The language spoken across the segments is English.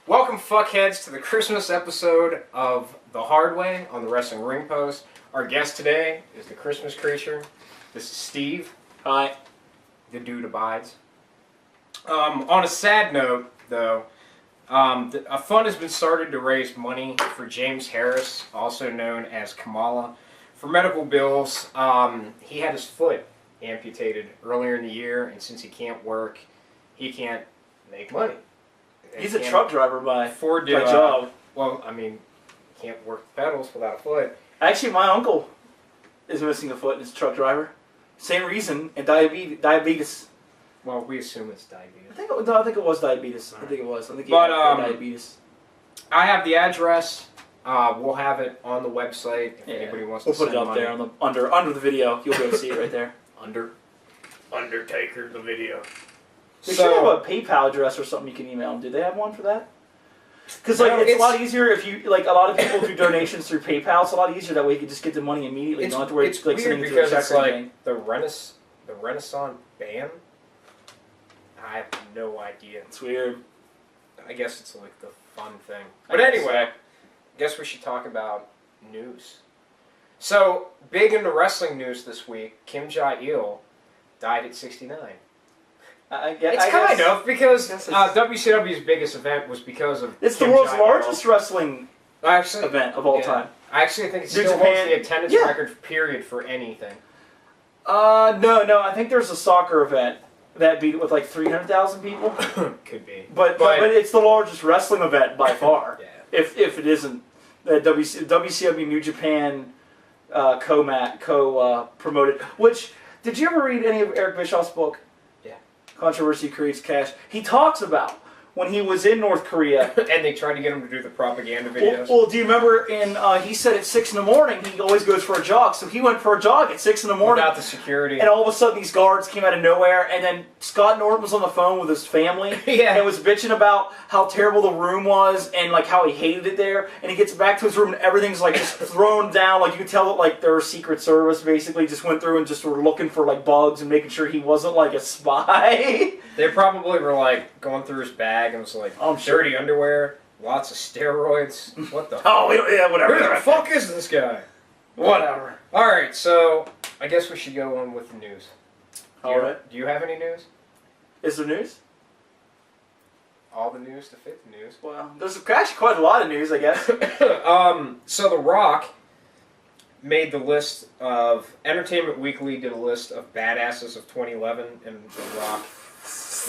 Welcome, fuckheads, to the Christmas episode of The Hard Way on the Wrestling Ring Post. Our guest today is the Christmas creature. This is Steve. Hi. The dude abides. On a sad note, though, a fund has been started to raise money for James Harris, also known as Kamala, for medical bills. He had his foot amputated earlier in the year, and since he can't work, he can't make money. He's a truck driver by job. Well, I mean, can't work the pedals without a foot. Actually, my uncle is missing a foot and is a truck driver. Same reason, and diabetes. Well, we assume it's diabetes. I think it was diabetes. I think it was. I think he But, had diabetes. I have the address. We'll have it on the website if anybody wants to We'll put it up money. there on the under the video. You'll be able to see it right there. Undertaker the video. They should have a PayPal address or something you can email them. Do they have one for that? Because it's a lot easier if you a lot of people do donations through PayPal. It's a lot easier that way. You can just get the money immediately. You don't have to worry weird sending it because to a it's check or like anything. the Renaissance band. I have no idea. It's weird. I guess it's like the fun thing. But anyway, I guess we should talk about news. So, big into wrestling news this week, Kim Jae-il died at 69. It's kind of, because WCW's biggest event was because of It's Kim the world's Jae-il. largest wrestling event of all time. I actually think it New still holds Japan- the attendance record period for anything. No. I think there's a soccer event that beat with like 300,000 people. Could be. But it's the largest wrestling event by far. Yeah. If it isn't, WCW New Japan co-promoted. Which, did you ever read any of Eric Bischoff's book? Yeah. Controversy Creates Cash. He talks about when he was in North Korea. And they tried to get him to do the propaganda videos. Well, do you remember he said at 6 in the morning he always goes for a jog. So he went for a jog at 6 in the morning. Without the security. And all of a sudden these guards came out of nowhere, and then Scott Norton was on the phone with his family and was bitching about how terrible the room was and like how he hated it there. And he gets back to his room and everything's like just thrown down. Like you could tell that like their Secret Service basically just went through and just were looking for like bugs and making sure he wasn't like a spy. They probably were like going through his bag and was like, dirty underwear, lots of steroids. What the? Whatever. Who the fuck is this guy? Whatever. All right, so I guess we should go on with the news. All right. Do you have any news? Is there news? All the news to fit the news. Well, there's actually quite a lot of news, I guess. So The Rock made the list of Entertainment Weekly did a list of badasses of 2011, and The Rock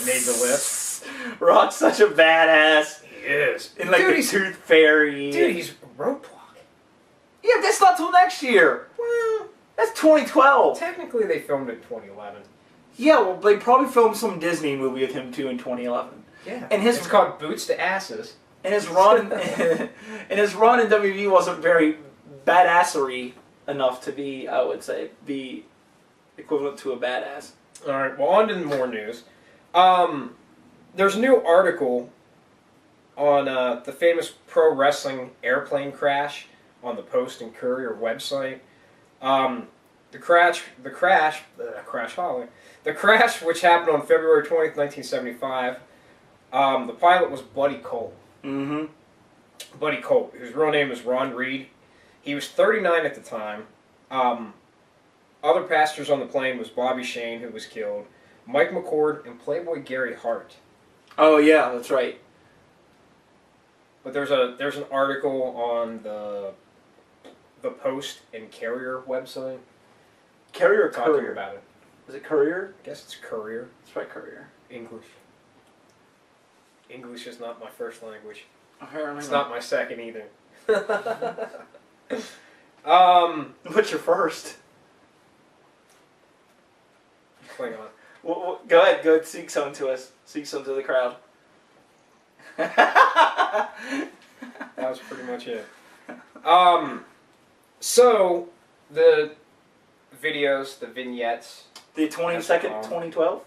made the list. Rock's such a badass. He is. And like the Tooth Fairy. Dude, he's Roadblock. Yeah, that's not till next year. Well, that's 2012. Technically, they filmed it in 2011. Yeah, well, they probably filmed some Disney movie with him too in 2011. Yeah, and it's called Boots to Asses. And his run, and his run in WWE wasn't very badassery enough to be, I would say, be equivalent to a badass. All right. Well, on to more news. There's a new article on the famous pro wrestling airplane crash on the Post and Courier website. The crash, which happened on February 20th, 1975. The pilot was Buddy Colt. Mm-hmm. Buddy Colt, whose real name is Ron Reed. He was 39 at the time. Other passengers on the plane was Bobby Shane, who was killed, Mike McCord, and Playboy Gary Hart. Oh yeah, that's right. But there's an article on the Post and Carrier website. Carrier or talking Courier? About it. Is it Courier? I guess it's Courier. It's right, Courier. English. English is not my first language. Apparently it's not my second either. What's your first? Hang on. Well, go ahead. Go speak something to us. Speak something to the crowd. That was pretty much it. So the videos, the vignettes. The 22nd, 2012.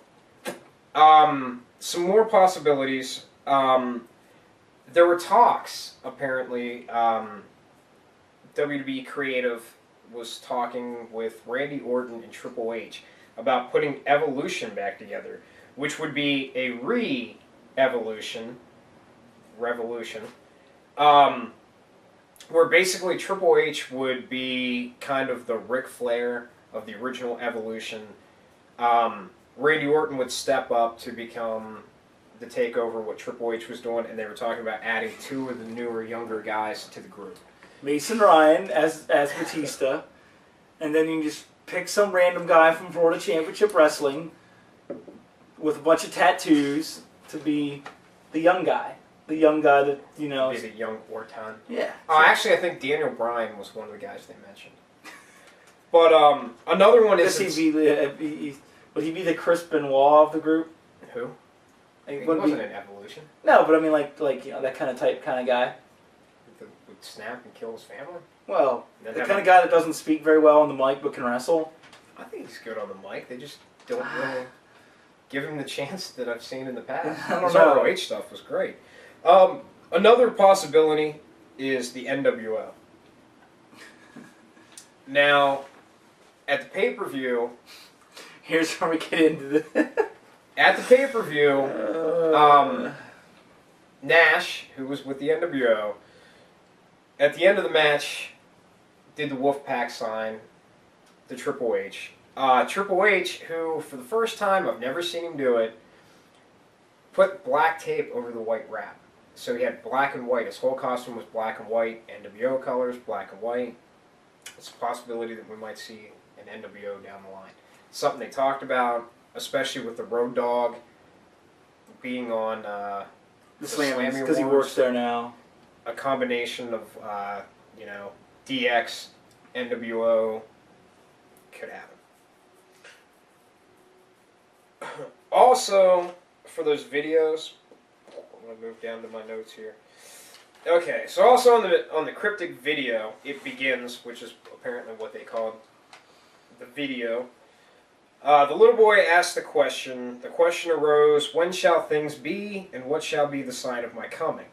Some more possibilities. There were talks, apparently. WWE Creative was talking with Randy Orton and Triple H about putting Evolution back together, which would be a re-evolution Revolution, where basically Triple H would be kind of the Ric Flair of the original Evolution. Randy Orton would step up to become the takeover what Triple H was doing, and they were talking about adding 2 of the newer, younger guys to the group. Mason Ryan as Batista, and then you can just pick some random guy from Florida Championship Wrestling with a bunch of tattoos to be the young guy. The young guy that, you know... Be the young Orton. Yeah. Actually, I think Daniel Bryan was one of the guys they mentioned. But another one is... Would he be the Chris Benoit of the group? Who? Like, He wasn't an Evolution. No, but I mean, like you know, that kind of type, kind of guy. Would snap and kill his family? Well, the kind of guy that doesn't speak very well on the mic but can wrestle. I think he's good on the mic. They just don't really give him the chance that I've seen in the past. I don't His know. ROH stuff was great. Another possibility is the NWO. Now, at the pay-per-view... Here's where we get into the... At the pay-per-view, Nash, who was with the NWO, at the end of the match, did the Wolfpack sign to Triple H. Triple H, who, for the first time, I've never seen him do it, put black tape over the white wrap. So he had black and white. His whole costume was black and white. NWO colors, black and white. It's a possibility that we might see an NWO down the line. Something they talked about, especially with the Road Dogg being on the Slammy because he Wars. works there now. A combination of, DX, NWO could happen. Also, for those videos, I'm going to move down to my notes here. Okay, so also on the cryptic video, it begins, which is apparently what they called the video. The little boy asked the question. The question arose, when shall things be, and what shall be the sign of my coming?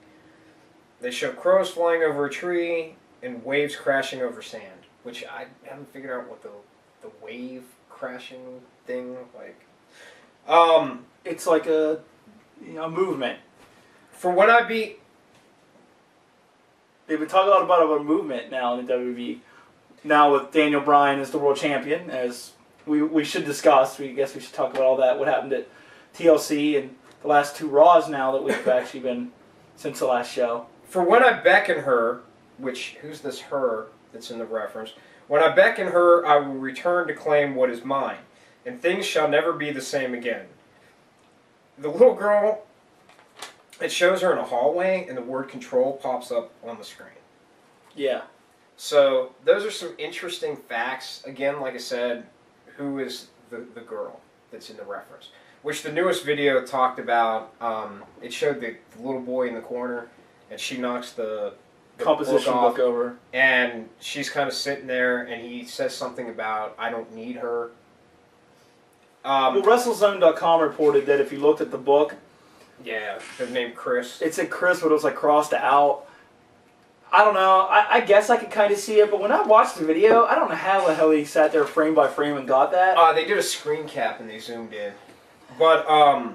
They show crows flying over a tree and waves crashing over sand, which I haven't figured out what the wave crashing thing, like. It's like a movement. For when I be... They've been talking a lot about a movement now in the WWE. Now with Daniel Bryan as the world champion, as we should discuss. We guess we should talk about all that. What happened at TLC and the last 2 Raws now that we've actually been since the last show. For when I beckon her, which, who's this her that's in the reference? When I beckon her, I will return to claim what is mine, and things shall never be the same again. The little girl, it shows her in a hallway, and the word control pops up on the screen. Yeah. So, those are some interesting facts. Again, like I said, who is the girl that's in the reference? Which the newest video talked about, it showed the little boy in the corner, and she knocks the Composition book over. And she's kind of sitting there, and he says something about, I don't need her. Well, WrestleZone.com reported that if you looked at the book... Yeah, his name Chris. It said Chris, but it was like crossed out. I don't know. I guess I could kind of see it, but when I watched the video, I don't know how the hell he sat there frame by frame and got that. They did a screen cap, and they zoomed in. But,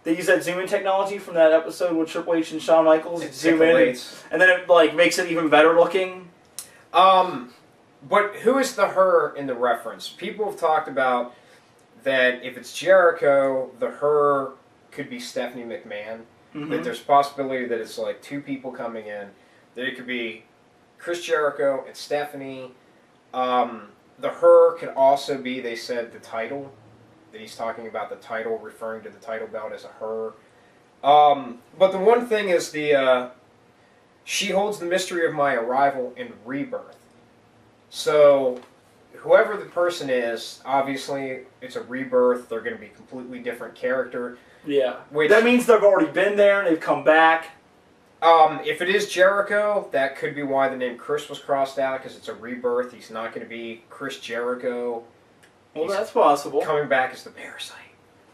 they use that zoom in technology from that episode with Triple H and Shawn Michaels. It Zoom in, tickles. and then it like makes it even better looking. But who is the her in the reference? People have talked about that if it's Jericho, the her could be Stephanie McMahon. Mm-hmm. That there's a possibility that it's like 2 people coming in. That it could be Chris Jericho and Stephanie. The her could also be, they said, the title. That he's talking about the title, referring to the title belt as a her. But the one thing is she holds the mystery of my arrival and rebirth. So, whoever the person is, obviously it's a rebirth. They're going to be a completely different character. Yeah. Which, that means they've already been there and they've come back. If it is Jericho, that could be why the name Chris was crossed out, because it's a rebirth. He's not going to be Chris Jericho. Well, that's possible. Coming back as the Parasite.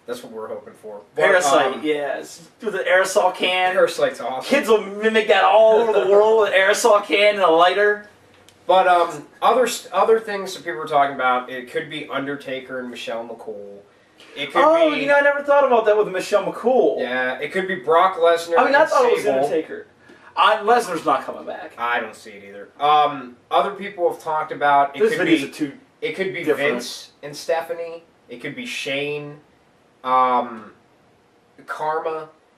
That's what we're hoping for. Parasite, yes. With an aerosol can. Parasite's awesome. Kids will mimic that all over the world with an aerosol can and a lighter. But other things that people were talking about, it could be Undertaker and Michelle McCool. It could be. You know, I never thought about that with Michelle McCool. Yeah, it could be Brock Lesnar. I mean, I and thought it was Sable. Undertaker. Lesnar's not coming back. I don't see it either. Other people have talked about This videos are too. It could be different. Vince and Stephanie. It could be Shane, Karma,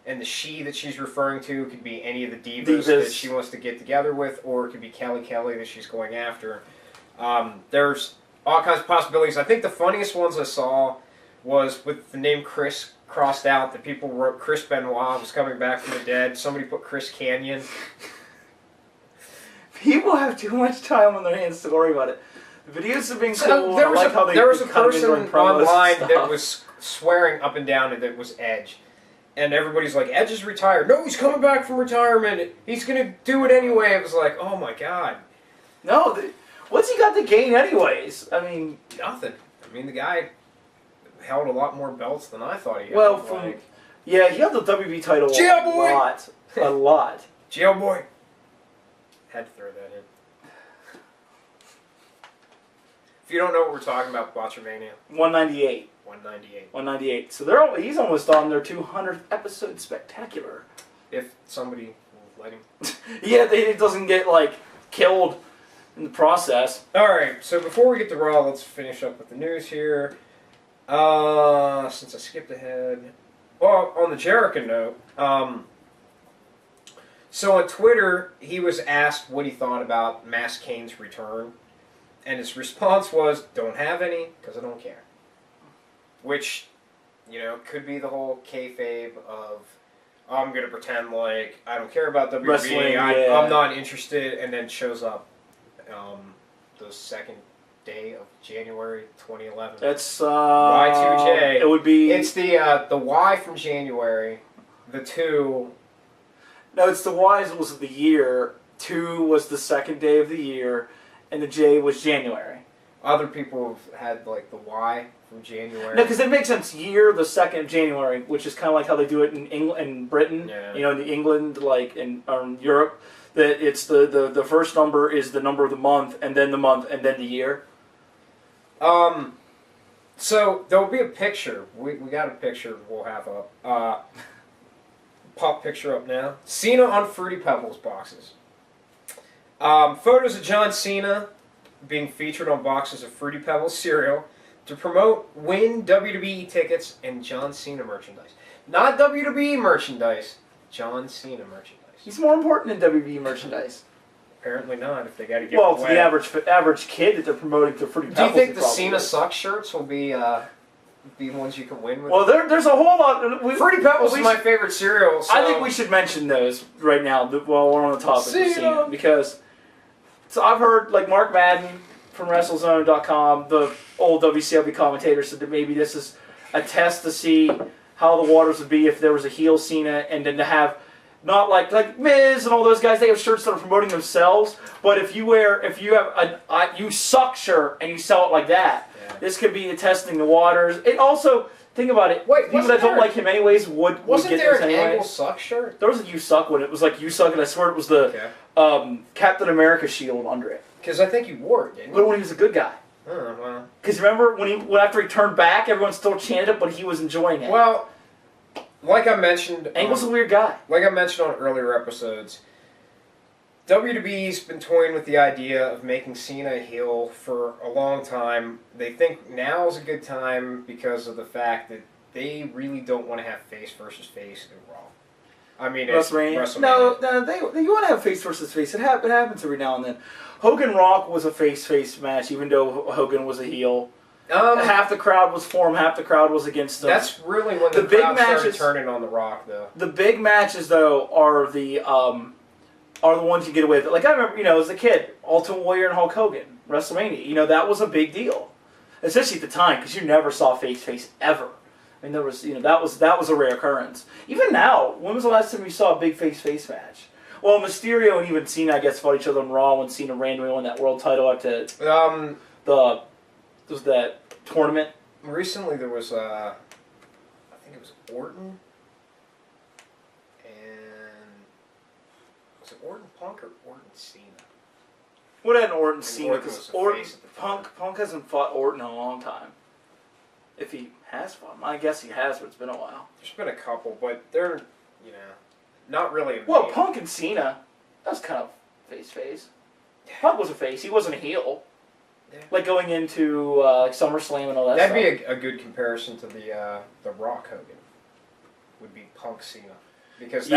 and the she that she's referring to. It could be any of the divas that she wants to get together with, or it could be Kelly that she's going after. There's all kinds of possibilities. I think the funniest ones I saw was with the name Chris crossed out. That people wrote Chris Benoit was coming back from the dead. Somebody put Chris Canyon. People have too much time on their hands to worry about it. The videos have been cool. There was a person online that that was swearing up and down that it was Edge. And everybody's like, Edge is retired. No, he's coming back from retirement. He's going to do it anyway. It was like, oh my God. No, what's he got to gain anyways? I mean... Nothing. I mean, the guy held a lot more belts than I thought he had. Well, yeah, he held the WB title a lot. Jailboy. Had to throw that in. If you don't know what we're talking about, Botchamania. 198. 198. 198. So he's almost on their 200th episode spectacular. If somebody will let him. Yeah, it doesn't get, like, killed in the process. Alright, so before we get to Raw, let's finish up with the news here. Since I skipped ahead. Well, on the Jericho note, so on Twitter, he was asked what he thought about Mass Kane's return. And his response was, don't have any, because I don't care. Which, you know, could be the whole kayfabe of, I'm going to pretend like I don't care about WWE, Wrestling, I'm not interested, and then shows up the second day of January 2011. That's, Y2J. It would be... It's the Y from January, the 2... No, it's the Y was the year, 2 was the second day of the year, and the J was January. Other people have had, like, the Y from January. No, because it makes sense. Year, the 2nd of January, which is kind of like how they do it in England and Britain. Yeah. You know, in England, like in Europe, that it's the first number is the number of the month, and then the year. So there'll be a picture. We got a picture we'll have up. Pop picture up now. Cena on Fruity Pebbles boxes. Photos of John Cena being featured on boxes of Fruity Pebbles cereal to promote win WWE tickets and John Cena merchandise. Not WWE merchandise, John Cena merchandise. He's more important than WWE merchandise. Apparently not, if they got to give it away. It's the average kid that they're promoting to Fruity Pebbles. Do you think the Cena Sucks shirts will be ones you can win with? Well, there's a whole lot. Fruity Pebbles is my favorite cereal. So. I think we should mention those right now while we're on the topic of Cena. Because I've heard, like, Mark Madden from WrestleZone.com, the old WCW commentator, said that maybe this is a test to see how the waters would be if there was a heel Cena, and then to have not like Miz and all those guys, they have shirts that are promoting themselves. But if you have a you suck shirt and you sell it like that, this could be testing the waters. It also, think about it. Wait, people that don't like him anyways would get there this an anyways. Angle Suck shirt? There was a You Suck one. It was like You Suck, and I swear it was the Captain America shield under it. Because I think he wore it, didn't he? But when he was a good guy. Oh, well. Because remember when after he turned back, everyone still chanted it, but he was enjoying it. Well, like I mentioned, Angle's a weird guy. Like I mentioned on earlier episodes, WWE's been toying with the idea of making Cena a heel for a long time. They think now is a good time because of the fact that they really don't want to have face versus face in Raw. I mean, WrestleMania. No, you want to have face versus face. It happens every now and then. Hogan Rock was a face-face match, even though Hogan was a heel. Half the crowd was for him, half the crowd was against him. That's really when the big crowd matches started turning on The Rock, though. The big matches, though, are the ones you get away with. Like, I remember, as a kid, Ultimate Warrior and Hulk Hogan, WrestleMania. That was a big deal, especially at the time, because you never saw face-face ever. I mean, there was, that was a rare occurrence. Even now, when was the last time you saw a big face-face match? Well, Mysterio and even Cena, I guess, fought each other on Raw when Cena randomly won that world title after that tournament. Recently, there was I think it was Orton, and was it Orton Punk or Orton Cena? What had Orton Cena? Because Punk hasn't fought Orton in a long time. If he has one. I guess he has, but it's been a while. There's been a couple, but they're, not really. Well, Punk and Cena, that was kind of face. Punk was a face. He wasn't a heel. Yeah. Like going into like SummerSlam and all that That'd stuff. be a good comparison to the Rock Hogan. Would be Punk Cena. Because the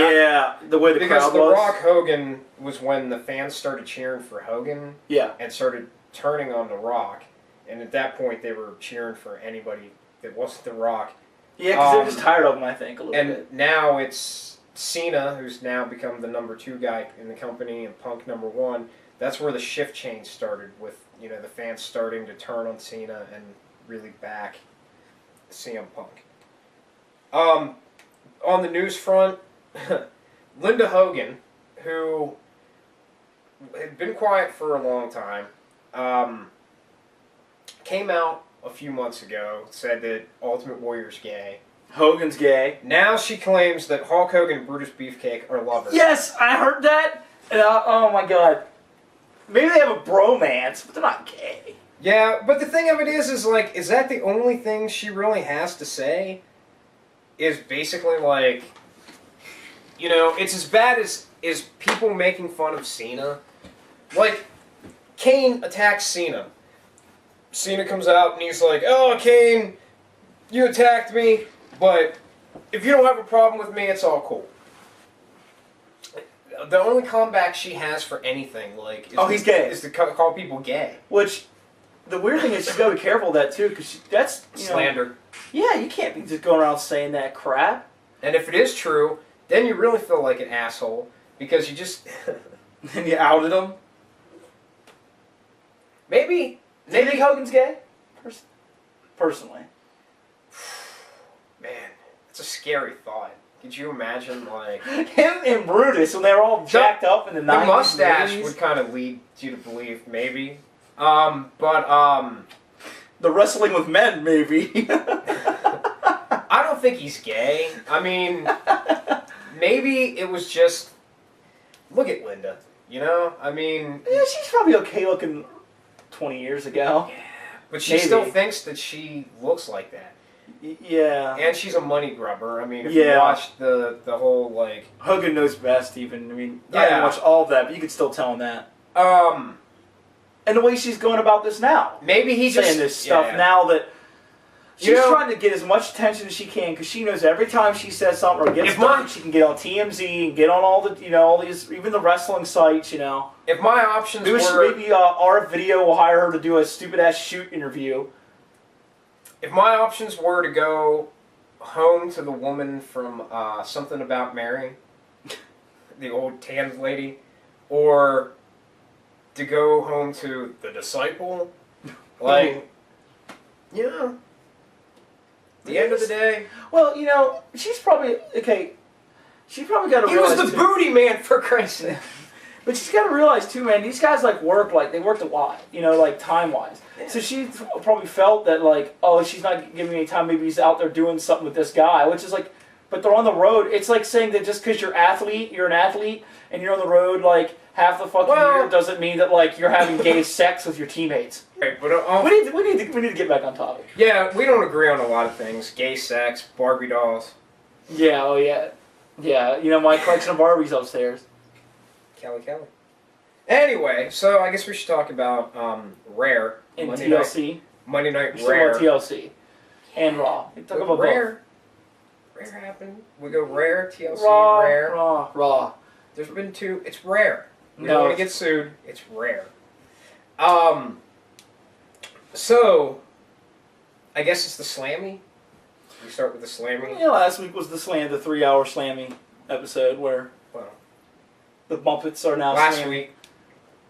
way the crowd the was. Rock Hogan was when the fans started cheering for Hogan. Yeah. And started turning on the Rock, and at that point they were cheering for anybody that wasn't the Rock. Yeah, because they're just tired of him, I think, a little bit. And now it's Cena, who's now become the number 2 guy in the company, and Punk number 1. That's where the shift change started with, the fans starting to turn on Cena and really back CM Punk. On the news front, Linda Hogan, who had been quiet for a long time, came out a few months ago, said that Ultimate Warrior's gay. Hogan's gay. Now she claims that Hulk Hogan and Brutus Beefcake are lovers. Yes, I heard that. And oh my god. Maybe they have a bromance, but they're not gay. Yeah, but the thing of it is like, is that the only thing she really has to say? Is basically like, it's as bad as people making fun of Cena. Like, Kane attacks Cena. Cena comes out and he's like, "Oh, Kane, you attacked me, but if you don't have a problem with me, it's all cool." The only comeback she has for anything, like, he's gay, is to call people gay. Which, the weird thing is, she's got to be careful of that too, because that's slander. Yeah, you can't be just going around saying that crap. And if it is true, then you really feel like an asshole because you just and you outed him. Maybe. Do you think Hogan's gay? Personally. Man, it's a scary thought. Could you imagine, like... Him and Brutus, when they were all jacked up in the 90s. The mustache would kind of lead you to believe, maybe. The wrestling with men, maybe. I don't think he's gay. I mean, maybe it was just... Look at Linda, I mean... Yeah, she's probably okay looking 20 years ago. Yeah, but she still thinks that she looks like that. Yeah. And she's a money grubber. I mean, if you watch the whole, like... Hogan knows best, even. I mean, I didn't watch all of that, but you could still tell him that. And the way she's going about this now. Maybe he's saying this stuff now that... She's trying to get as much attention as she can, because she knows every time she says something or gets done, she can get on TMZ and get on all the, all these, even the wrestling sites, If my options were... Maybe RF Video will hire her to do a stupid-ass shoot interview. If my options were to go home to the woman from Something About Mary, the old tan lady, or to go home to the Disciple, like, the end of the day... Well, she's probably... Okay, she's probably got to realize... He was the booty man, for Christ's sake. But she's got to realize, too, man, these guys, they worked a lot, like, time-wise. Yeah. So she probably felt that, like, oh, she's not giving me any time, maybe he's out there doing something with this guy, which is like, but they're on the road. It's like saying that just because you're an athlete, and you're on the road, like, half the fucking year doesn't mean that, like, you're having gay sex with your teammates. Right, but... we need to get back on topic. Yeah, we don't agree on a lot of things. Gay sex, Barbie dolls. Yeah, oh yeah. Yeah, my collection of Barbies upstairs. Kelly. Anyway, so I guess we should talk about Rare. In TLC. Monday Night Rare. Rare. TLC. And Raw. Talk about Rare. Rare happened. We go Rare, TLC, Raw, Rare. Raw. There's been 2. It's Rare. We No. don't want to get sued. It's Rare. So, I guess it's the Slammy. We start with the Slammy. Yeah, last week was the 3-hour Slammy episode where the Muppets are now last Slammy. week.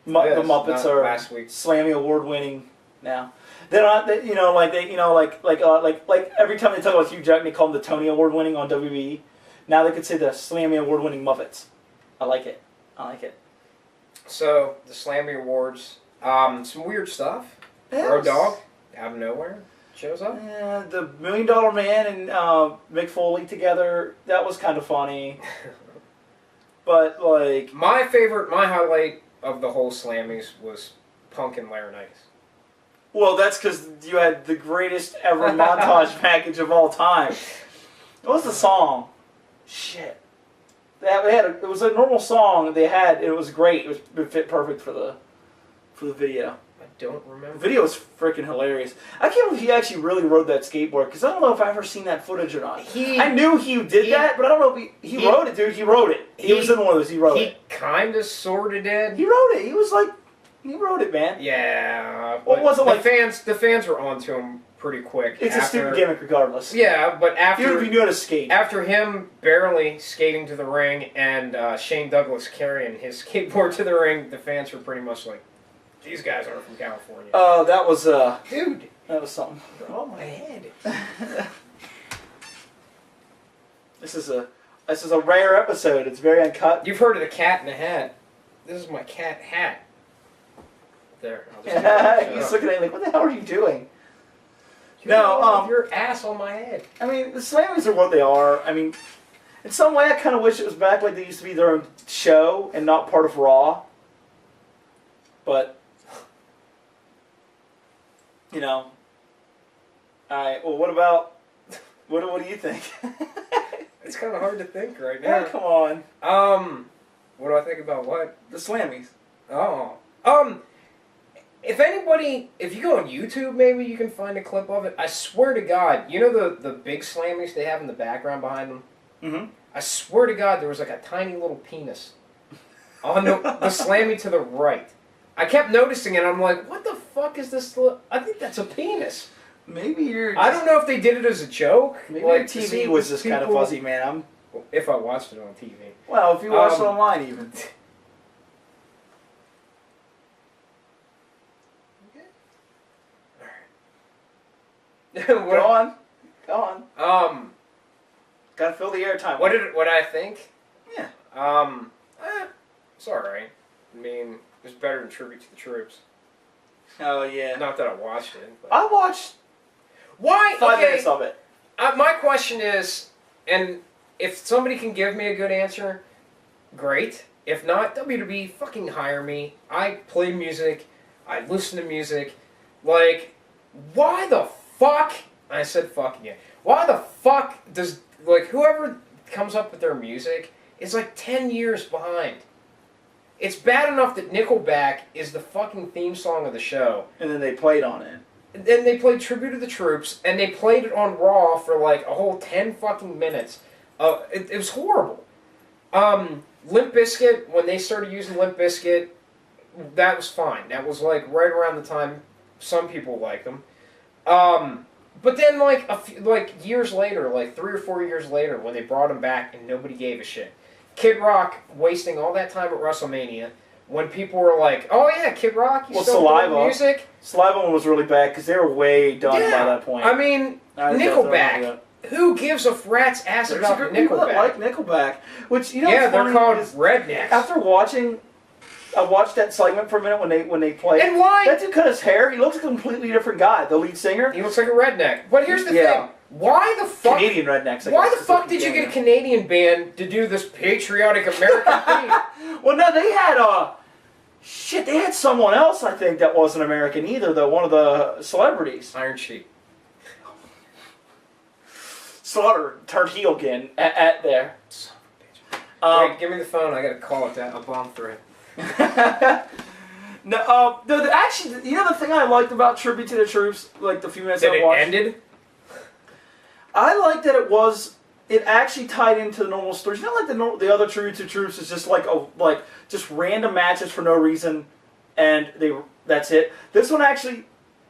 The Muppets are last week. Slammy award winning now. They're not, like every time they talk about Hugh Jackman, they call him the Tony award winning on WWE. Now they could say the Slammy award winning Muppets. I like it. So the Slammy Awards, some weird stuff. Road Dogg out of nowhere shows up. Yeah, the $1 Million Man and Mick Foley together. That was kind of funny. But like my highlight of the whole Slammys was Punk and Laurinaitis. Well, that's because you had the greatest ever montage package of all time. What was the song? Shit. It was a normal song they had. It was great. It fit perfect for the video. I don't remember. The video was freaking hilarious. I can't believe he actually really rode that skateboard, because I don't know if I've ever seen that footage or not. I knew he did that, but I don't know if he rode it, dude. He rode it. He was in one of those. He rode it. He kind of, sort of did. He rode it. He rode it, man. Yeah. Well, it wasn't the like the fans were onto him pretty quick. It's a stupid gimmick, regardless. Yeah, but even if you knew how to skate. After him barely skating to the ring and Shane Douglas carrying his skateboard to the ring, the fans were pretty much like, "These guys aren't from California." Oh, that was dude, that was something. oh my head. This is a rare episode. It's very uncut. You've heard of the Cat in the Hat? This is my cat hat. There. I'll He's looking at me like, "What the hell are you doing?" Your ass on my head. I mean, the Slammies are what they are. I mean, in some way, I kind of wish it was back like they used to be their own show and not part of Raw. But, you know. Alright, well, what do you think? It's kind of hard to think right now. Yeah, come on. What do I think about what? The Slammies. Oh. If you go on YouTube, maybe you can find a clip of it. I swear to God, you know the big Slammies they have in the background behind them? Mm-hmm. I swear to God, there was like a tiny little penis on the Slammy to the right. I kept noticing it, I'm like, what the fuck is this? I think that's a penis. Maybe you're... I don't know if they did it as a joke. Maybe like, your TV was just kind of fuzzy, man. If I watched it on TV. Well, if you watched it online, even. Go on. Gotta fill the airtime. What I think? Yeah. It's alright. I mean, it's better than Tribute to the Troops. Oh, yeah. Not that I watched it. But. I watched Why? 5 minutes of it. My question is, and if somebody can give me a good answer, great. If not, WWE, fucking hire me. I play music. I listen to music. Like, why the fuck? I said fucking yeah. Why the fuck does, like, whoever comes up with their music is like 10 years behind? It's bad enough that Nickelback is the fucking theme song of the show. And then they played on it. And then they played Tribute to the Troops, and they played it on Raw for like a whole 10 fucking minutes. It was horrible. Limp Bizkit, when they started using Limp Bizkit, that was fine. That was like right around the time some people liked them. But then like years later, like 3 or 4 years later, when they brought him back and nobody gave a shit. Kid Rock wasting all that time at WrestleMania when people were like, "Oh yeah, Kid Rock, you still doing music." Saliva one was really bad because they were way done by that point. I mean, Nickelback. Who gives a rat's ass about Nickelback? People that like Nickelback, which you know, yeah, they're called rednecks. After watching, I watched that segment for a minute when they played. And why? That dude cut his hair. He looks like a completely different guy. The lead singer. He looks like a redneck. But here's the thing. Why the fuck? Canadian rednecks. Why the fuck did you get a Canadian band to do this patriotic American theme? Well, no, they had shit. They had someone else, I think, that wasn't American either. Though one of the celebrities. Iron Sheik. Slaughter turned heel again at there. Son of a bitch. Wait, give me the phone. I gotta call it that. A bomb threat. No, actually, you know the thing I liked about Tribute to the Troops, like the few minutes I watched. That it ended? I liked that it actually tied into the normal stories. You know, like the other Tribute to Troops is just like just random matches for no reason, and that's it. This one actually,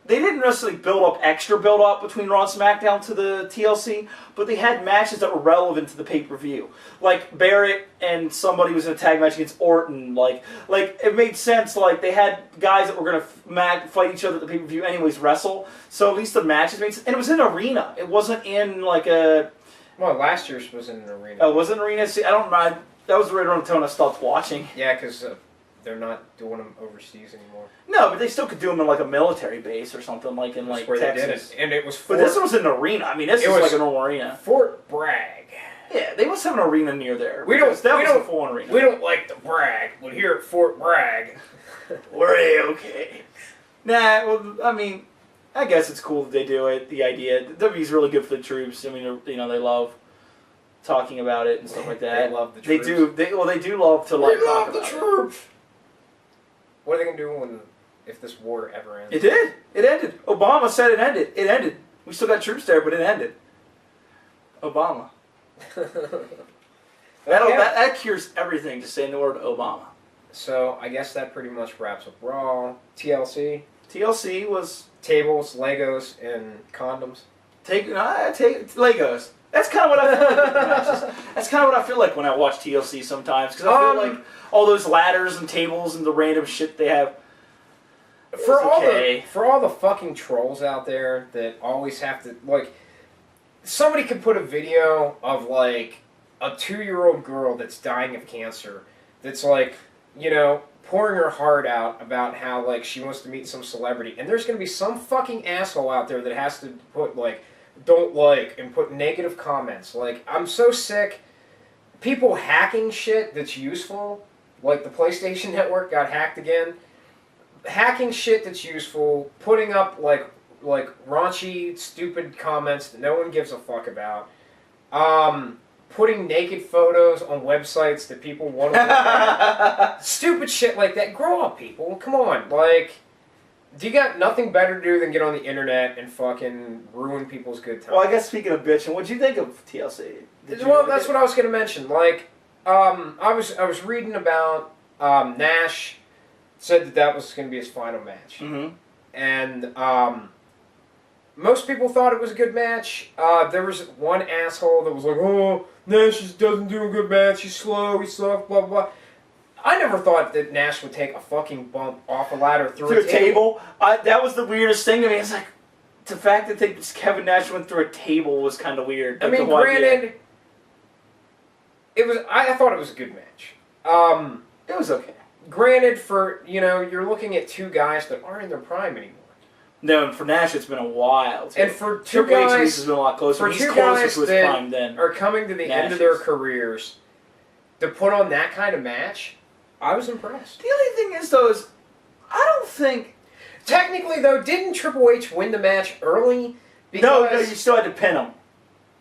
they didn't necessarily extra build up between Raw and SmackDown to the TLC, but they had matches that were relevant to the pay-per-view. Like Barrett and somebody was in a tag match against Orton. Like it made sense. Like they had guys that were going to fight each other at the pay-per-view anyways wrestle. So at least the matches made sense. And it was in an arena. It wasn't in like a... Well, last year's was in an arena. Oh, it was in an arena? See, I don't know. That was right around the time I stopped watching. Yeah, because... they're not doing them overseas anymore. No, but they still could do them in like a military base or something, like in like where Texas. They did it. And it was but this one was in an arena. I mean, this is like a normal arena. Fort Bragg. Yeah, they must have an arena near there. That was a full arena. We don't like to brag, but here at Fort Bragg, we're A-okay. Nah, well, I mean, I guess it's cool that they do it. The idea, WWE's really good for the troops. I mean, you know, they love talking about it and stuff like that. They love the troops. They do. They do love to like talk about the troops. What are they gonna do if this war ever ends? it. It did. It ended. Obama said it ended. It ended. We still got troops there, but it ended. Obama. That cures everything. Just saying the word Obama. So I guess that pretty much wraps up Raw. TLC. TLC was Tables, Legos, and condoms. take Legos. That's kind of what I feel like. That's kind of what I feel like when I watch TLC sometimes, because I feel like all those ladders and tables and the random shit they have. For all the fucking trolls out there that always have to like, somebody could put a video of like a 2-year-old girl that's dying of cancer, that's like, you know, pouring her heart out about how like she wants to meet some celebrity, and there's gonna be some fucking asshole out there that has to put like, don't like, and put negative comments. Like, I'm so sick. People hacking shit that's useful, like the PlayStation Network got hacked again. Hacking shit that's useful, putting up like raunchy, stupid comments that no one gives a fuck about. Putting naked photos on websites that people want to look at. Stupid shit like that. Grow up, people. Come on. Like, do you got nothing better to do than get on the internet and fucking ruin people's good time? Well, I guess speaking of bitching, what'd you think of TLC? Well, that's what I was going to mention. Like, I was reading about Nash said that was going to be his final match. Mm-hmm. And most people thought it was a good match. There was one asshole that was like, oh, Nash just doesn't do a good match. He's slow, he sucks, blah, blah. I never thought that Nash would take a fucking bump off a ladder through a table. That was the weirdest thing to me. It's like, the fact that Kevin Nash went through a table was kind of weird. I mean, granted, I thought it was a good match. It was okay. Granted, for, you know, you're looking at two guys that aren't in their prime anymore. No, and for Nash, it's been a while. Too. And for two Triple H guys, has been a lot closer. for He's two closer guys to his that prime then. are coming to the end of their careers, to put on that kind of match, I was impressed. The only thing is, though, I don't think... Technically, though, didn't Triple H win the match early? No, you still had to pin him.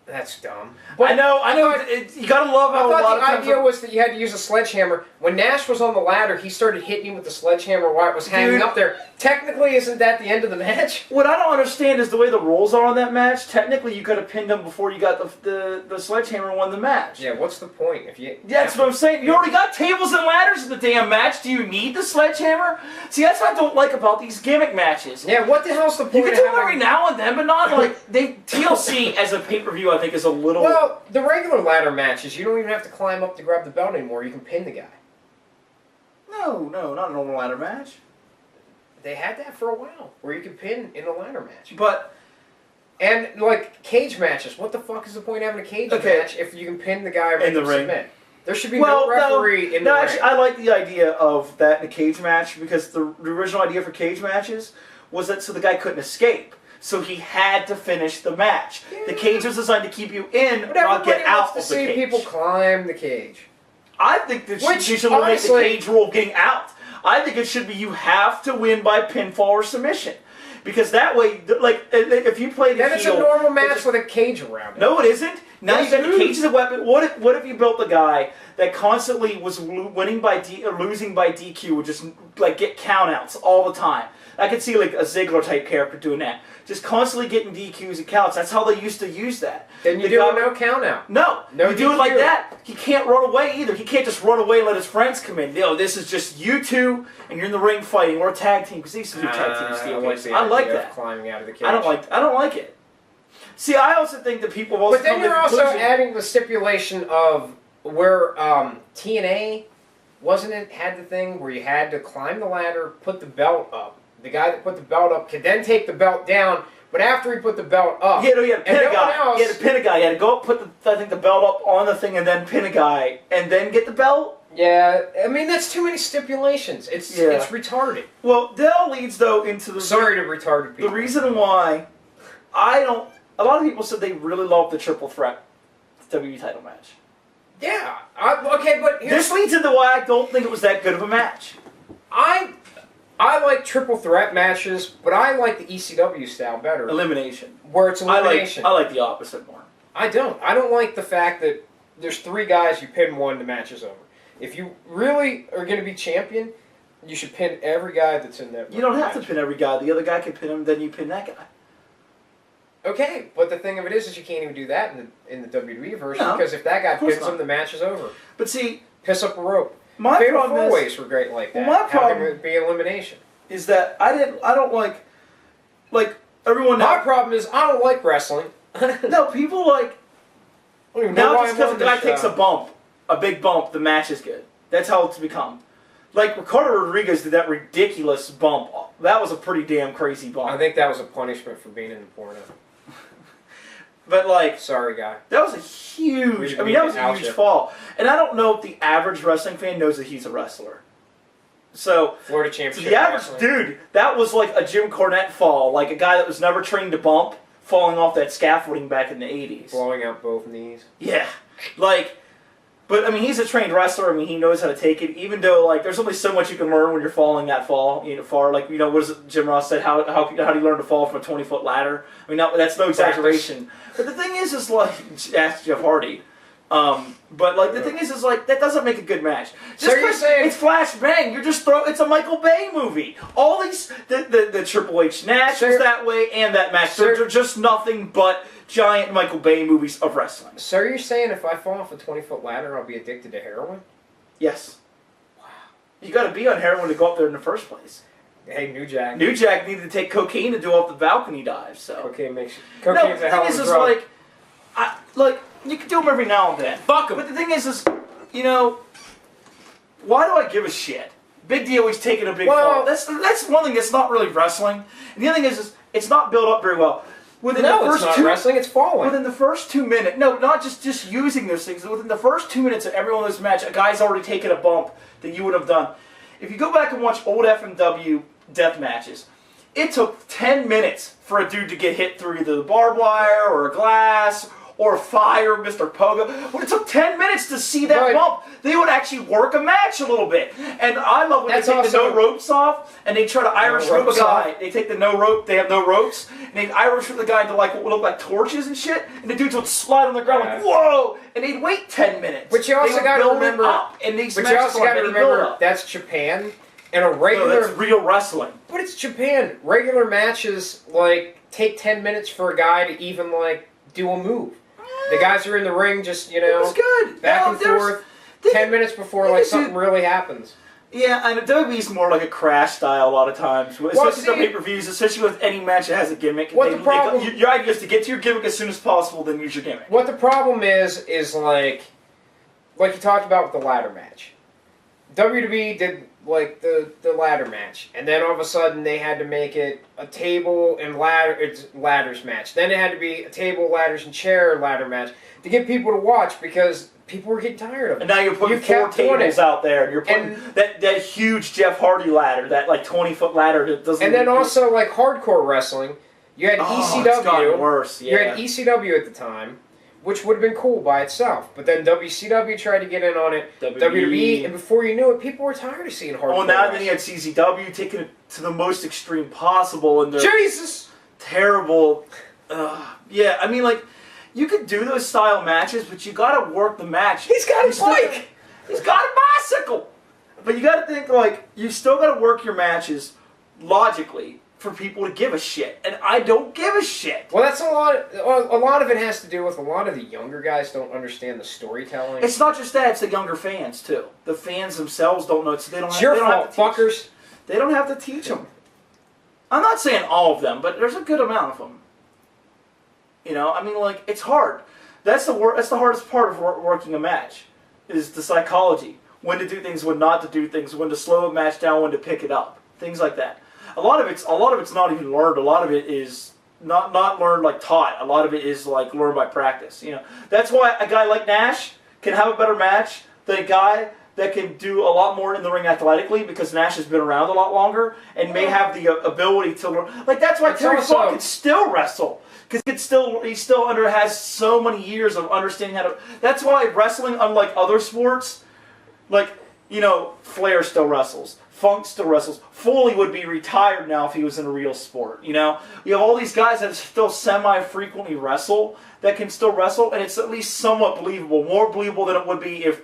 That's dumb. But I know. You gotta love how a lot of times... I thought the idea was that you had to use a sledgehammer. When Nash was on the ladder, he started hitting him with the sledgehammer while it was hanging up there. Technically, isn't that the end of the match? What I don't understand is the way the rules are on that match. Technically, you could have pinned him before you got the sledgehammer and won the match. Yeah, what's the point? That's what I'm saying. You already got tables and ladders in the damn match. Do you need the sledgehammer? See, that's what I don't like about these gimmick matches. Yeah, what the hell's the point? You can do it every now and then, but not like TLC as a pay-per-view. I think is a little. Well, the regular ladder matches, you don't even have to climb up to grab the belt anymore. You can pin the guy. No, not a normal ladder match. They had that for a while, where you could pin in a ladder match. But, and like cage matches, what the fuck is the point of having a cage match if you can pin the guy in the ring? Submit? There should be no referee in the ring. Actually, I like the idea of that in a cage match because the original idea for cage matches was that so the guy couldn't escape. So he had to finish the match. Yeah. The cage was designed to keep you in, not get out of the cage. See people climb the cage. I think that you should eliminate the cage rule getting out. I think it should be you have to win by pinfall or submission. Because that way, like, if you play the heel... Then it's a normal match with a cage around it. No, it isn't. Now you got the cage as a weapon. What if you built a guy that constantly was winning by losing by DQ, would just, like, get countouts all the time? I could see, like, a Ziggler-type character doing that. Just constantly getting DQs and counts. That's how they used to use that. Then you do a no count out. No you do it like that. He can't run away either. He can't just run away and let his friends come in. No, this is just you two, and you're in the ring fighting. We're a tag team because these two tag teams. I like that. Climbing out of the cage. I don't like it. See, I also think that people also. But then you're also adding the stipulation of where TNA had the thing where you had to climb the ladder, put the belt up. The guy that put the belt up could then take the belt down, but after he put the belt up, he had to pin a guy. He had to pin a guy. He had to go up, put the belt up on the thing, and then pin a guy, and then get the belt. Yeah, I mean that's too many stipulations. It's retarded. Well, that all leads though into the. Sorry to retarded people. The reason why I don't. A lot of people said they really love the triple threat WWE title match. Yeah. Okay, but this leads into why I don't think it was that good of a match. I like triple threat matches, but I like the ECW style better. Elimination. Where it's elimination. I like the opposite more. I don't. I don't like the fact that there's 3 guys, you pin one, the match is over. If you really are going to be champion, you should pin every guy that's in that. You don't have to pin every guy. The other guy can pin him, then you pin that guy. Okay, but the thing of it is you can't even do that in the WWE version because if that guy pins him, the match is over. But see, piss up a rope. My Fatal problem four-ways were great like that. Well, my problem would be elimination. Is that I don't like everyone. My problem is I don't like wrestling. No, people like. Now just because a guy takes a big bump, the match is good. That's how it's become. Like Ricardo Rodriguez did that ridiculous bump. That was a pretty damn crazy bump. I think that was a punishment for being in the porno. But like, sorry, guy. That was a huge. I mean, that was a huge fall. And I don't know if the average wrestling fan knows that he's a wrestler. So Florida Championship. To the average dude, that was like a Jim Cornette fall, like a guy that was never trained to bump, falling off that scaffolding back in the 80s. Blowing out both knees. Yeah, like. But, I mean, he's a trained wrestler. I mean, he knows how to take it, even though, like, there's only so much you can learn when you're falling that far. Like, what is it Jim Ross said, how do you learn to fall from a 20-foot ladder? I mean, that's no exaggeration. But the thing is like, ask Jeff Hardy. But, like, the thing is like, that doesn't make a good match. Just so you're saying... It's flash bang. You're just it's a Michael Bay movie. All these, the Triple H Nash was that way, and that match. They're just nothing but giant Michael Bay movies of wrestling. So you're saying if I fall off a 20-foot ladder, I'll be addicted to heroin? Yes. Wow. You got to be on heroin to go up there in the first place. Hey, New Jack. New Jack needed to take cocaine to do off the balcony dive. So cocaine makes cocaine's a hell of a drug. Like you can do them every now and then. Fuck 'em. But the thing is, why do I give a shit? Big Deal, he's taking a big fall. That's one thing that's not really wrestling. And the other thing is it's not built up very well. It's not wrestling, it's falling. Within the first 2 minutes, no, not just using those things. Within the first 2 minutes of every one of those matches, a guy's already taken a bump that you would have done. If you go back and watch old FMW death matches, it took 10 minutes for a dude to get hit through either the barbed wire or a glass or fire, Mr. Pogo. When it took 10 minutes to see that bump, they would actually work a match a little bit. And I love when they take the no ropes off and they try to Irish rope a guy. They take the no rope, they have no ropes, and they Irish rope the guy into like what would look like torches and shit, and the dudes would slide on the ground like, whoa! And they'd wait 10 minutes. But you also got to remember, that's Japan. And a regular... No, that's real wrestling. But it's Japan. Regular matches, like, take 10 minutes for a guy to even, like, do a move. The guys are in the ring just, it was good. Back and forth, 10 minutes before, like, something really happens. Yeah, and WWE's more like a Crash style a lot of times. Especially the pay-per-views, especially with any match that has a gimmick. Your idea is to get to your gimmick as soon as possible, then use your gimmick. What the problem is like you talked about with the ladder match. WWE did, like, the ladder match, and then all of a sudden they had to make it a table and ladders match. Then it had to be a table, ladders, and chair ladder match to get people to watch because people were getting tired of it. And now you're putting 4 tables out there, and you're putting that huge Jeff Hardy ladder, that like 20-foot ladder that doesn't. And then also like hardcore wrestling, you had ECW. It's gotten worse. Yeah. You had ECW at the time, which would have been cool by itself. But then WCW tried to get in on it, WWE, and before you knew it, people were tired of seeing hardcore. Well, now then you had CZW taking it to the most extreme possible, and Jesus, terrible. Yeah, I mean, like, you could do those style matches, but you gotta work the match. He's got a bike. He's got a bicycle. But you gotta think, like, you still gotta work your matches logically for people to give a shit, and I don't give a shit. Well, that's a lot of it has to do with a lot of the younger guys don't understand the storytelling. It's not just that; it's the younger fans too. The fans themselves don't know. So they don't. It's your fault, fuckers. They don't have to teach them. I'm not saying all of them, but there's a good amount of them. I mean, like, it's hard. That's the hardest part of working a match, is the psychology. When to do things, when not to do things, when to slow a match down, when to pick it up, things like that. A lot of it's not even learned. A lot of it is not learned, like, taught. A lot of it is like learned by practice. That's why a guy like Nash can have a better match than a guy that can do a lot more in the ring athletically, because Nash has been around a lot longer and may have the ability to learn. Like, that's why Terry Funk can still wrestle, because he still has so many years of understanding how to. That's why wrestling, unlike other sports, like, Flair still wrestles. Funk still wrestles. Foley would be retired now if he was in a real sport. You know, you have all these guys that still semi-frequently wrestle that can still wrestle, and it's at least somewhat believable, more believable than it would be if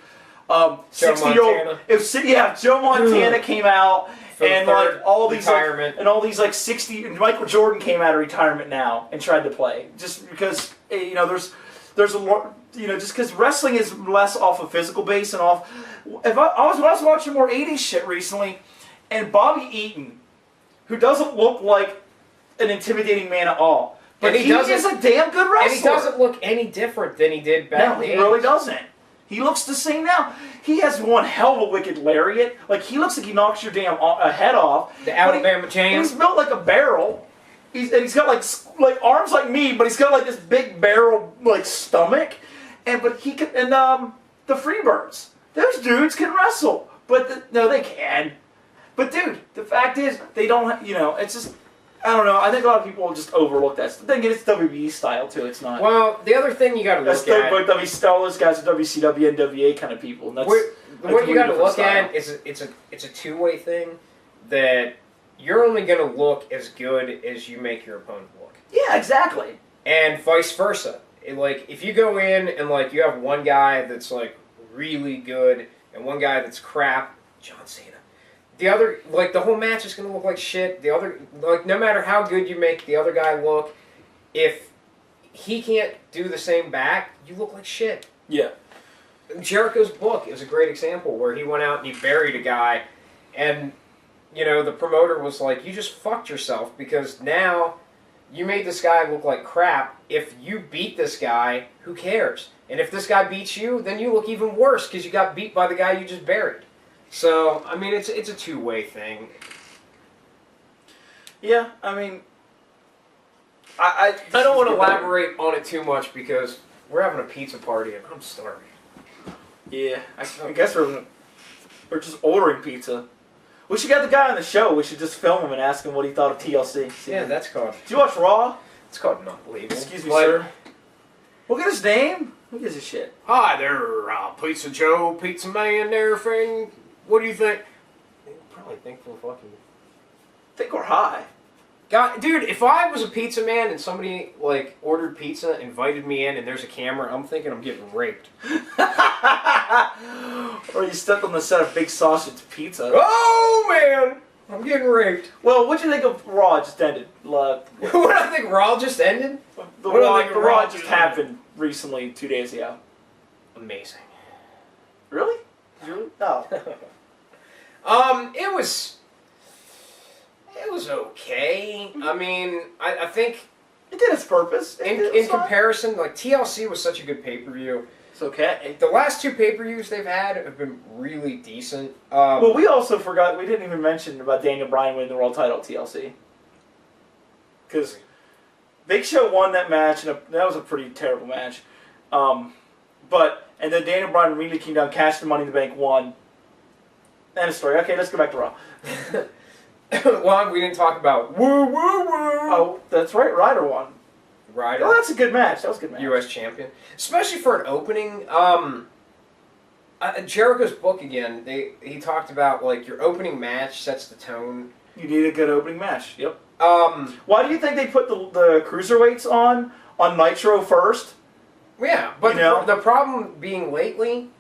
60-year-old if Joe Montana came out and like all these like 60 and Michael Jordan came out of retirement now and tried to play just because there's a lot just because wrestling is less off a physical base and off. When I was watching more 80s shit recently, and Bobby Eaton, who doesn't look like an intimidating man at all, but he is a damn good wrestler. And he doesn't look any different than he did back then. No, he really doesn't. He looks the same now. He has one hell of a wicked lariat. Like, he looks like he knocks your damn head off. The Alabama Jam. He's built like a barrel. He's got like arms like me, but he's got like this big barrel like stomach. But he can the Freebirds. Those dudes can wrestle. But no, they can. But dude, the fact is they don't. It's just. I don't know. I think a lot of people will just overlook that. Then again, it's WWE style too. It's not. Well, the other thing you got to look at. But those guys are WCW, NWA kind of people. And what you got to look at is it's a two-way thing that you're only going to look as good as you make your opponent look. Yeah, exactly. And vice versa. Like if you go in and like you have one guy that's like really good and one guy that's crap, John Cena. The other, like, the whole match is going to look like shit. The other, like, no matter how good you make the other guy look, if he can't do the same back, you look like shit. Yeah. Jericho's book is a great example where he went out and he buried a guy, and, the promoter was like, you just fucked yourself because now you made this guy look like crap. If you beat this guy, who cares? And if this guy beats you, then you look even worse because you got beat by the guy you just buried. So, I mean, it's a two-way thing. Yeah, I mean, I don't want to elaborate on it too much because we're having a pizza party and I'm starving. Yeah, I guess we're just ordering pizza. We should get the guy on the show. We should just film him and ask him what he thought of TLC. Yeah, that's called... Did you watch Raw? It's called Not Believable. Excuse me, sir. Look at his name. Who gives a shit? Hi there, Pizza Joe, Pizza Man, and everything. What do you think? They probably think we're fucking... Think we're high. God, dude, if I was a pizza man and somebody, like, ordered pizza, invited me in, and there's a camera, I'm thinking I'm getting raped. Or you stepped on the set of Big Sausage Pizza. Oh, man! I'm getting raped. Well, what'd you think of Raw just ended? What do I think Raw just ended? The Raw just happened recently, 2 days ago. Amazing. Really? Really? No. It was okay. I mean, I think... It did its purpose. In comparison, like, TLC was such a good pay-per-view. It's okay. The last two pay-per-views they've had have been really decent. Well, we also forgot, we didn't even mention about Daniel Bryan winning the world title at TLC. Because Big Show won that match, and that was a pretty terrible match. And then Daniel Bryan really came down, cashed the Money in the Bank, won. End of story. Okay, let's go back to Raw. Well, we didn't talk about woo woo woo. Oh, that's right. Ryder won. Ryder. Oh, that's a good match. That was a good match. U.S. champion, especially for an opening. Jericho's book again. He talked about like your opening match sets the tone. You need a good opening match. Yep. Why do you think they put the cruiserweights on Nitro first? Yeah, but the problem being lately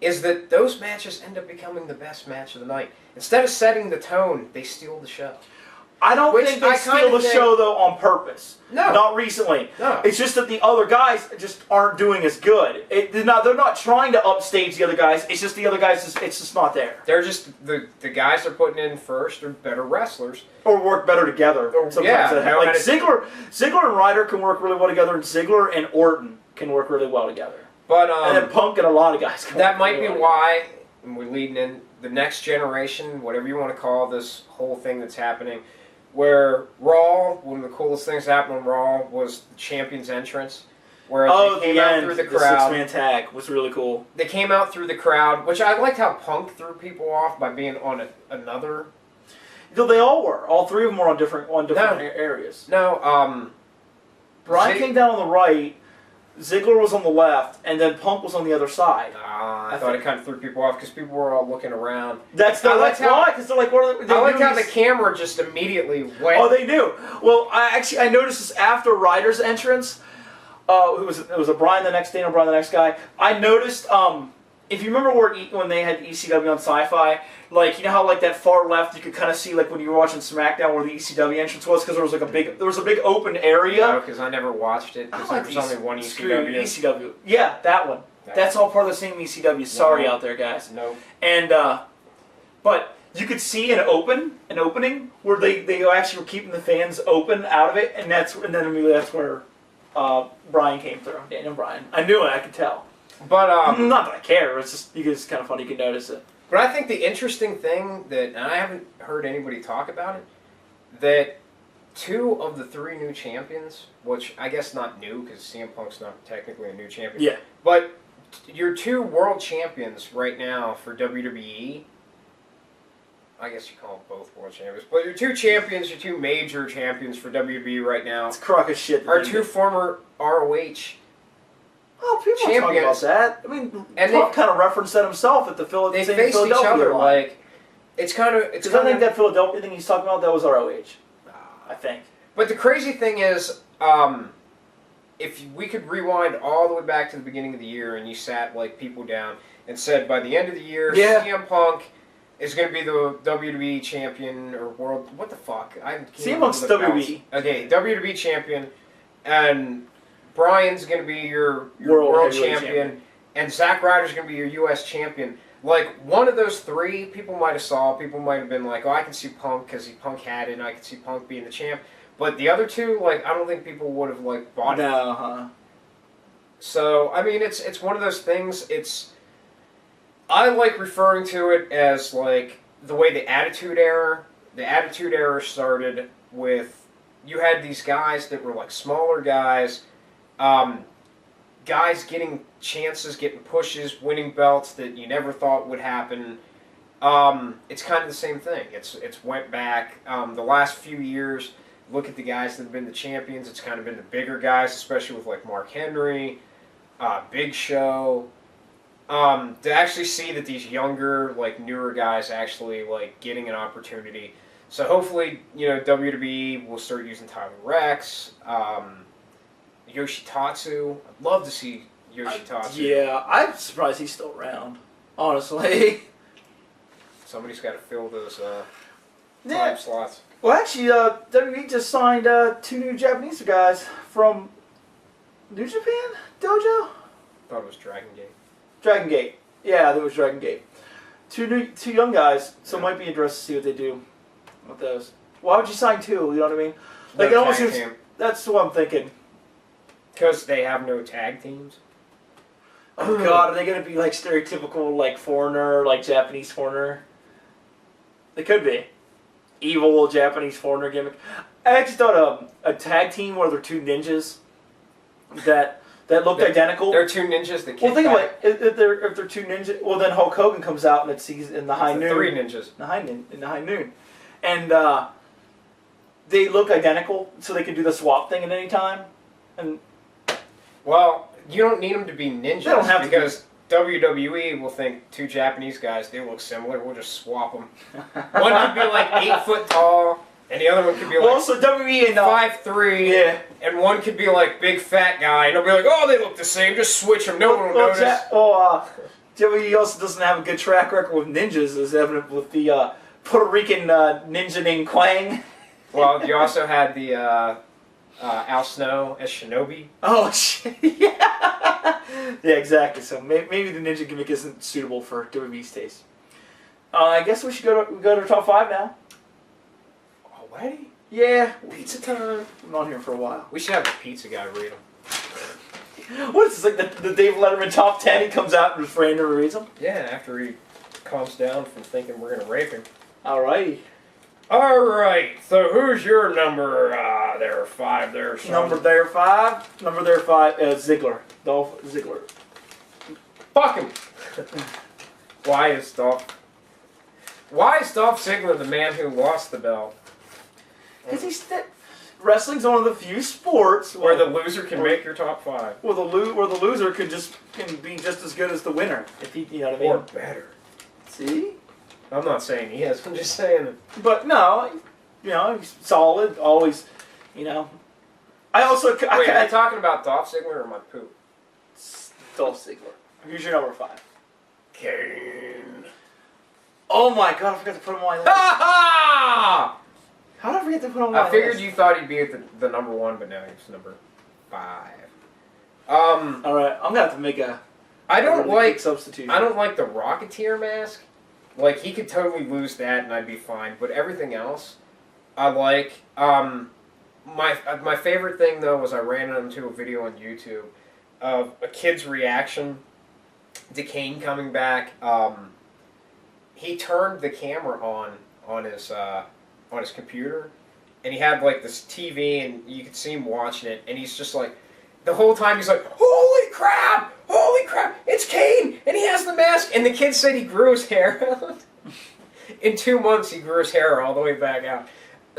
is that those matches end up becoming the best match of the night. Instead of setting the tone, they steal the show. I don't think they steal the show, though, on purpose. No. Not recently. No. It's just that the other guys just aren't doing as good. They're not trying to upstage the other guys. It's just the other guys, it's just not there. They're just, the guys they're putting in first are better wrestlers. Or work better together. Yeah. Like Ziggler and Ryder can work really well together, and Ziggler and Orton can work really well together. But and then Punk and a lot of guys can that might be why, and we're leading in, the next generation, whatever you want to call this whole thing that's happening, where Raw, one of the coolest things that happened on Raw was the champion's entrance. Where they came out through the crowd. The 6-man tag was really cool. They came out through the crowd, which I liked how Punk threw people off by being on another. They all were. All three of them were on different areas. No, Brian came down on the right. Ziggler was on the left, and then Punk was on the other side. I thought it kind of threw people off because people were all looking around. That's why, because they're like, what are they I like doing how the camera just immediately went. Oh, they knew. Well, I noticed this after Ryder's entrance. It was a Brian the next Daniel Bryan the next guy. I noticed, if you remember when they had ECW on Sci-Fi, like, you know how like that far left you could kind of see like when you were watching SmackDown where the ECW entrance was, because there was like a big open area. No, because I never watched it. Because there was only one ECW. ECW. Yeah, that one. That's all part of the same ECW. Sorry out there, guys. No. And but you could see an opening where they actually were keeping the fans open out of it, and then immediately that's where Bryan came through. Daniel Bryan. I knew it. I could tell. But not that I care. It's just it's kind of funny. You can notice it. But I think the interesting thing and I haven't heard anybody talk about it, that 2 of the 3 new champions, which I guess not new because CM Punk's not technically a new champion. Yeah. But your 2 world champions right now for WWE, I guess you call them both world champions, but your 2 champions, your 2 major champions for WWE right now, it's a crock of shit. Are 2 former ROH. Oh, people talk about that. I mean, and Punk kind of referenced that himself at the Philadelphia. They faced each other like it's kind of. I think that Philadelphia thing he's talking about that was ROH. I think. But the crazy thing is, if we could rewind all the way back to the beginning of the year, and you sat like people down and said, by the end of the year, CM Punk is going to be the WWE champion or world. What the fuck? CM Punk's WWE. Okay, WWE champion, and Bryan's going to be your world champion, and Zack Ryder's going to be your U.S. champion. Like, one of those 3, people might have saw, people might have been like, oh, I can see Punk because Punk had it, and I can see Punk being the champ. But the other 2, like, I don't think people would have, like, bought it. No, huh? So, I mean, it's one of those things, I like referring to it as, like, the way the Attitude Era started with, you had these guys that were, like, smaller guys, guys getting chances, getting pushes, winning belts that you never thought would happen. It's kind of the same thing. It's went back the last few years. Look at the guys that have been the champions. It's kind of been the bigger guys, especially with like Mark Henry, Big Show. To actually see that these younger, like newer guys actually like getting an opportunity. So hopefully, WWE will start using Tyler Rex. Yoshitatsu. I'd love to see Yoshitatsu. Yeah, I'm surprised he's still around. Honestly. Somebody's got to fill those time slots. Well, actually, WWE just signed 2 new Japanese guys from New Japan Dojo. Thought it was Dragon Gate. Dragon Gate. Yeah, that was Dragon Gate. 2 young guys, so it might be interesting to see what they do with those. Why would you sign 2? You know what I mean? Like, it almost seems. That's what I'm thinking. Because they have no tag teams. Oh God, are they gonna be like stereotypical, like foreigner, like Japanese foreigner? They could be evil Japanese foreigner gimmick. I actually thought a tag team where they're 2 ninjas that looked identical. They're 2 ninjas that kick. Well, think about it. If they're 2 ninjas, well then Hulk Hogan comes out and it's in the high noon. 3 ninjas. In the high noon, and they look identical, so they can do the swap thing at any time, and. Well, you don't need them to be ninjas. They don't have because WWE will think 2 Japanese guys, they look similar, we'll just swap them. One could be like 8 foot tall, and the other one could be like also WWE and 5'3", yeah, and one could be like big fat guy, and they'll be like, oh, they look the same, just switch them, no one will notice. WWE also doesn't have a good track record with ninjas, as evident with the Puerto Rican ninja named Quang. Well, you also had the Al Snow as Shinobi. Oh shit! Yeah, yeah, exactly. So maybe the ninja gimmick isn't suitable for WWE's taste. I guess we should go to top 5 now. Already? Yeah, pizza time. I'm on here for a while. We should have the pizza guy read them. What is this, like the Dave Letterman top 10? He comes out and just randomly reads them. Yeah, after he calms down from thinking we're gonna rape him. Alrighty. Alright, so who's your number there, 5 there, son? Number there 5, Ziggler. Dolph Ziggler. Fuck him! Why is Dolph Ziggler the man who lost the belt? Because he's wrestling's one of the few sports where the loser can make your top 5. Where the loser can be just as good as the winner, if he, you know what I mean? Or better. See? I'm not saying he is. I'm just saying that. But no, you know, he's solid. Always, you know. I also. Wait, are you talking about Dolph Ziggler or my poop? Dolph Ziggler. Who's your number 5? Kane. Oh my god! I forgot to put him on my list. Ha How did I forget to put him on my list? I figured you thought he'd be at the number 1, but now he's number 5. All right, I'm gonna have to make a. I don't like substitution. I don't like the Rocketeer mask. Like, he could totally lose that and I'd be fine. But everything else, I like. My favorite thing, though, was I ran into a video on YouTube of a kid's reaction to Kane coming back. He turned the camera on his computer, and he had, like, this TV, and you could see him watching it, and he's just like, the whole time he's like, holy crap, it's Kane, and he has the mask, and the kid said he grew his hair out. In 2 months, he grew his hair all the way back out.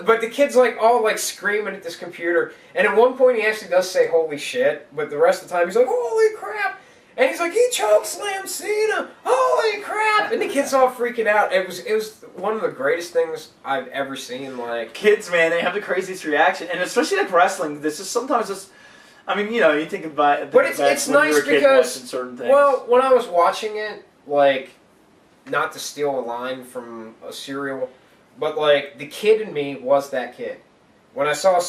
But the kid's like all like screaming at this computer, and at one point he actually does say holy shit, but the rest of the time he's like, holy crap, and he's like, he chokeslammed Cena, holy crap, and the kid's all freaking out. It was one of the greatest things I've ever seen. Like, kids, man, they have the craziest reaction, and especially like wrestling. This is sometimes just. I mean, you know, you think about. But it's nice because certain things. Well, when I was watching it, like, not to steal a line from a serial, but like the kid in me was that kid. When I saw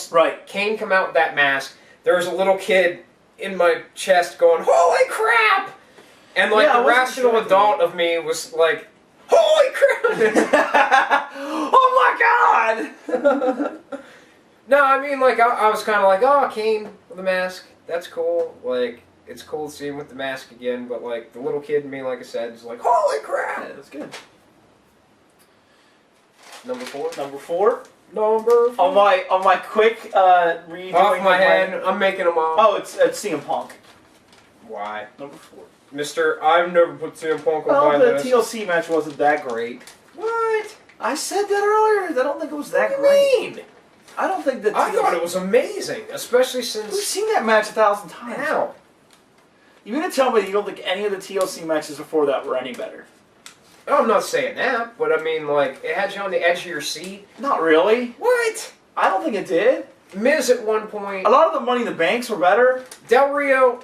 Kane come out with that mask, there was a little kid in my chest going, "Holy crap!" And like the rational adult of me was like, "Holy crap!" Oh my god! No, I mean, like I was kind of like, "Oh, Kane with the mask, that's cool." Like, it's cool to see him with the mask again. But like the little kid in me, like I said, is like, "Holy crap!" Yeah, that's good. Number 4. Number 4. Number 4. On my quick redoing off my head, I'm making them all. Oh, it's CM Punk. Why? Number 4. Mister, I've never put CM Punk on my Well, the list. TLC match wasn't that great. What? I said that earlier. I don't think it was that What do great. you mean? I don't think that. I thought it was amazing, especially since. We've seen that match 1,000 times. How? You mean to tell me you don't think any of the TLC matches before that were any better? Oh, I'm not saying that, but I mean, like, it had you on the edge of your seat. Not really. What? I don't think it did. Miz at one point. A lot of the Money in the Banks were better. Del Rio,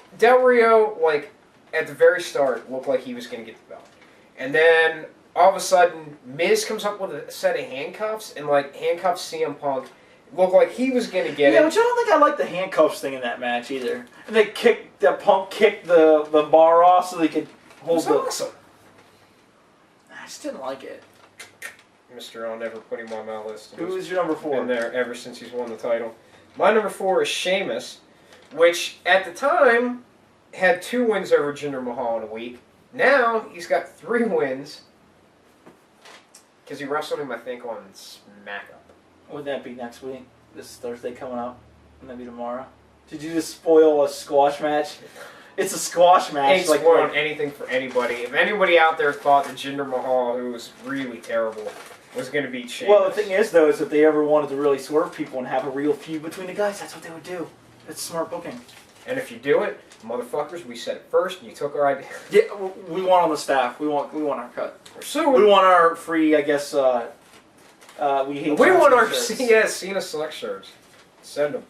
like, at the very start, looked like he was going to get the belt. And then, all of a sudden, Miz comes up with a set of handcuffs, and, like, handcuffs CM Punk. Looked like he was going to get it. Yeah, but I don't think I liked the handcuffs thing in that match either. And Punk kicked the bar off so they could hold it was awesome. I just didn't like it. Mister, I'll never put him on my list. Who is your number 4? Been there ever since he's won the title. My number 4 is Sheamus, which at the time had 2 wins over Jinder Mahal in a week. Now he's got 3 wins because he wrestled him, I think, on SmackDown. Would that be next week? This Thursday coming up? Wouldn't that be tomorrow? Did you just spoil a squash match? It's a squash match. Ain't spoiling anything for anybody. If anybody out there thought that Jinder Mahal, who was really terrible, was going to beat Sheamus. Well, the thing is, though, is if they ever wanted to really swerve people and have a real feud between the guys, that's what they would do. It's smart booking. And if you do it, motherfuckers, we said it first, and you took our idea. Yeah, we want on the staff. We want our cut. So we want our free, I guess. We want our Cena Select shirts. Send them.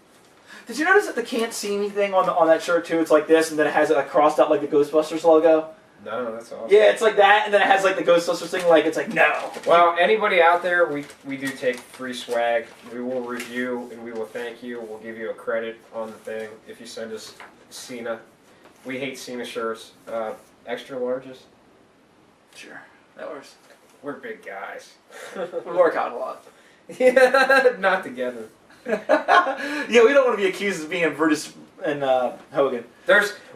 Did you notice that the "Can't See Me" thing on that shirt too? It's like this, and then it has it crossed out like the Ghostbusters logo. No, that's awesome. Yeah, it's like that, and then it has like the Ghostbusters thing. Like it's like no. Well, anybody out there, we do take free swag. We will review and we will thank you. We'll give you a credit on the thing if you send us Cena. We hate Cena shirts. Extra larges. Sure, that works. We're big guys. We work out a lot. Yeah, not together. Yeah, we don't want to be accused of being Brutus and Hogan.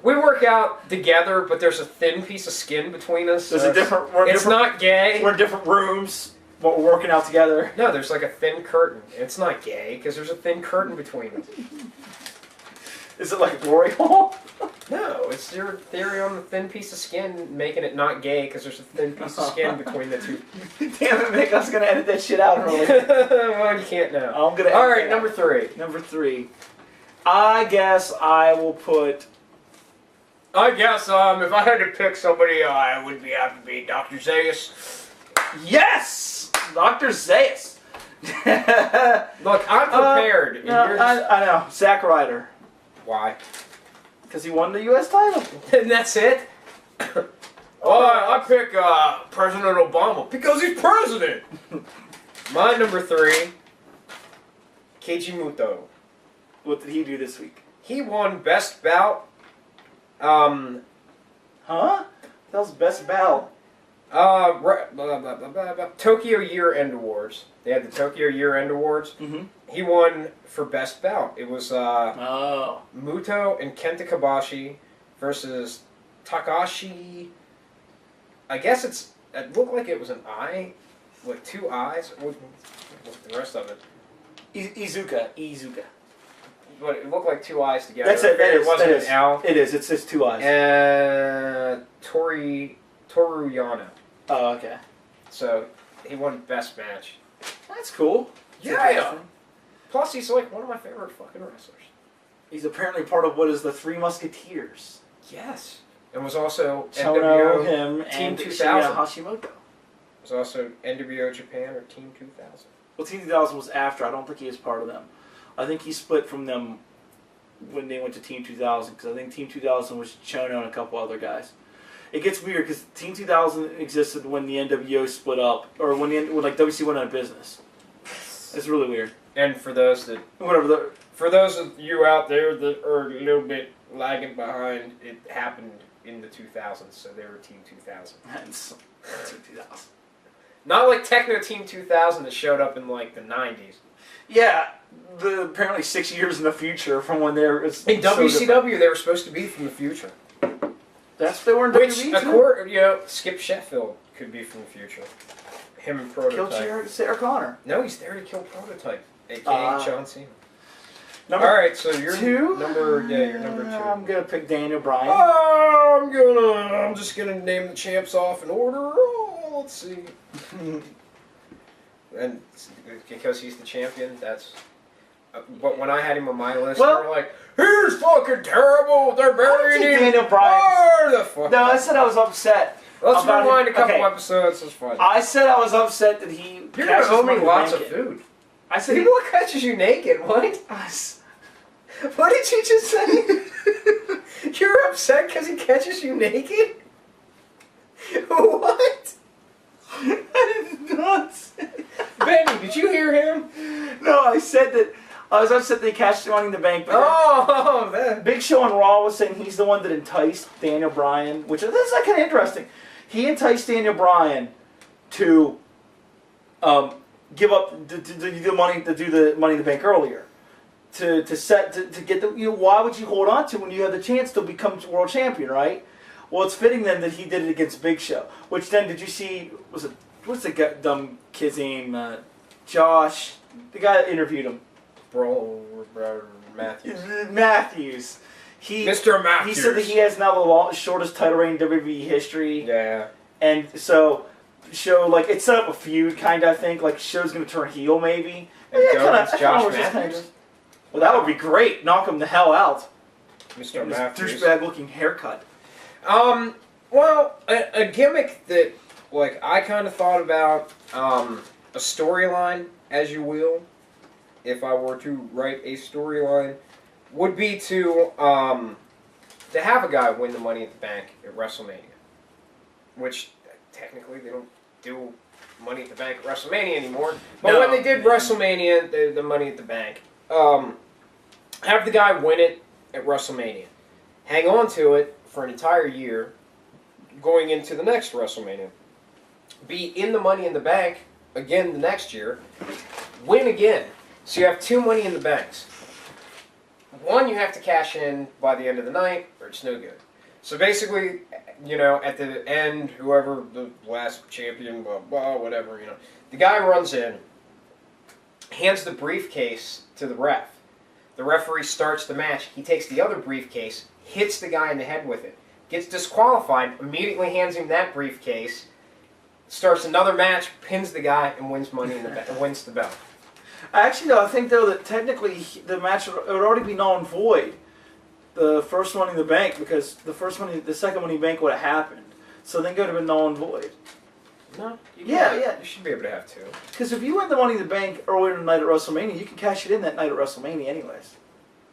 We work out together, but there's a thin piece of skin between us. There's a different. It's not gay. We're in different rooms, but we're working out together. No, there's like a thin curtain. It's not gay because there's a thin curtain between us. Is it like a glory hole? No, it's your theory on the thin piece of skin making it not gay because there's a thin piece of skin between the two. Damn it, Mick! I was gonna edit that shit out early. Well, you can't now. I'm gonna. All right, number 3. Number 3. I guess I will put. I guess if I had to pick somebody, I would have to be Dr. Zayas. Yes, Dr. Zayas. Look, I'm prepared. No, I know. Zack Ryder. Why? Because he won the U.S. title. And that's it? I pick President Obama because he's president. My number 3, Keiji Muto. What did he do this week? He won Best Bout. Huh? That was best bout. Tokyo Year-End Awards. They had the Tokyo Year-End Awards. Mm-hmm. He won for Best Bout. It was Oh. Muto and Kenta Kobashi versus Takashi. I guess it looked like it was an eye, with 2 eyes. What's the rest of it? Izuka. But it looked like 2 eyes together. That's it. It wasn't an L. It is. It's just 2 eyes. And Toru Yano. Oh, okay. So he won Best Match. That's cool. Yeah. Plus, he's like one of my favorite fucking wrestlers. He's apparently part of what is the Three Musketeers. Yes. And was also Chono, NWO him, Team and 2000. Shinya Hashimoto. Was also NWO Japan or Team 2000. Well, Team 2000 was after. I don't think he was part of them. I think he split from them when they went to Team 2000, because I think Team 2000 was Chono and a couple other guys. It gets weird because Team 2000 existed when the NWO split up, or when like WC went out of business. It's really weird. And for those that for those of you out there that are a little bit lagging behind, it happened in the 2000s, so they were Team 2000. Hence, Team 2000. Not like Techno Team 2000 that showed up in like the 90s. Yeah, apparently 6 years in the future from when they're in WCW. They were supposed to be from the future. That's what they were in Which, WWE too. Skip Sheffield could be from the future. Him and Prototype. Kill Sarah Connor. No, he's there to kill Prototype, a.k.a. John Cena. All right, so you're you're number 2. I'm gonna pick Daniel Bryan. I'm just gonna name the champs off in order. Oh, let's see. And because he's the champion, that's. But when I had him on my list, they were like, "He's fucking terrible. They're burying him." Daniel Bryan. The fuck. No, I said I was upset. Let's rewind a couple episodes. It's fun. I said I was upset that he. You're gonna owe me lots of food. I said people catches you naked. What? What did you just say? You're upset because he catches you naked? What? I did not say. Benny, did you hear him? No, I said that I was upset they cashed Money in the Bank. But man. Big Show on Raw was saying he's the one that enticed Daniel Bryan, which this is kind of interesting. He enticed Daniel Bryan to give up to do the Money in the Bank earlier. To get the why would you hold on to when you have the chance to become world champion, right? Well, it's fitting then that he did it against Big Show. Which then did you see? What's the dumb kid's name? Josh, the guy that interviewed him. Bro, Matthews. Matthews. Mr. Matthews. He said that he has now the shortest title reign in WWE history. Yeah. And so, Show it set up a feud, kind of. I think Show's gonna turn heel maybe. And go against Josh Matthews. Well, that would be great. Knock him the hell out. Mr. Matthews. Douchebag looking haircut. Well, a gimmick that I kind of thought about a storyline, as you will, if I were to write a storyline, would be to have a guy win the Money at the Bank at WrestleMania, which technically they don't do Money at the Bank at WrestleMania anymore. But when they did WrestleMania, the Money at the Bank, have the guy win it at WrestleMania, hang on to it for an entire year, going into the next WrestleMania, be in the Money in the Bank again the next year, win again. So you have 2 Money in the Banks. One you have to cash in by the end of the night, or it's no good. So basically, at the end, whoever the last champion, blah, blah, whatever, the guy runs in, hands the briefcase to the ref. The referee starts the match. He takes the other briefcase. hits the guy in the head with it, gets disqualified, immediately hands him that briefcase, starts another match, pins the guy, and wins wins the belt. Actually, though, I think though that technically the match would already be null and void. The first Money in the Bank, because the second Money in the Bank would have happened. So then go to be null and void. No. Yeah. You should be able to have two. Because if you win the Money in the Bank earlier in the night at WrestleMania, you can cash it in that night at WrestleMania anyways.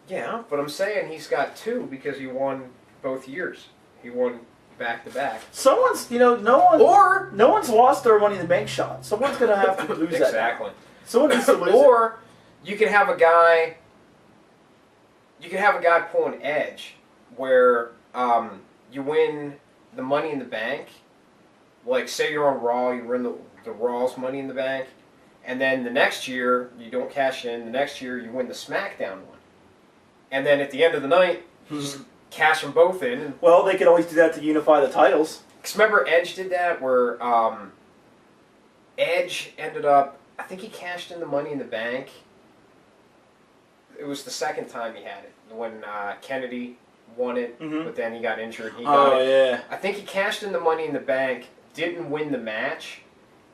Yeah, but I'm saying he's got two because he won both years. He won back to back. Someone's, no one's lost their Money in the Bank shot. Someone's gonna have to lose that. Exactly. Someone needs to lose it. Or you could have a guy. You could have a guy pull an Edge, where you win the Money in the Bank. Like, say you're on Raw, you win the Raw's Money in the Bank, and then the next year you don't cash in. The next year you win the SmackDown one, and then at the end of the night you just cash them both in. Well, they could always do that to unify the titles. Because remember Edge did that, where Edge ended up. I think he cashed in the Money in the Bank. It was the second time he had it when Kennedy won it, but then he got injured. Yeah. I think he cashed in the Money in the Bank, didn't win the match,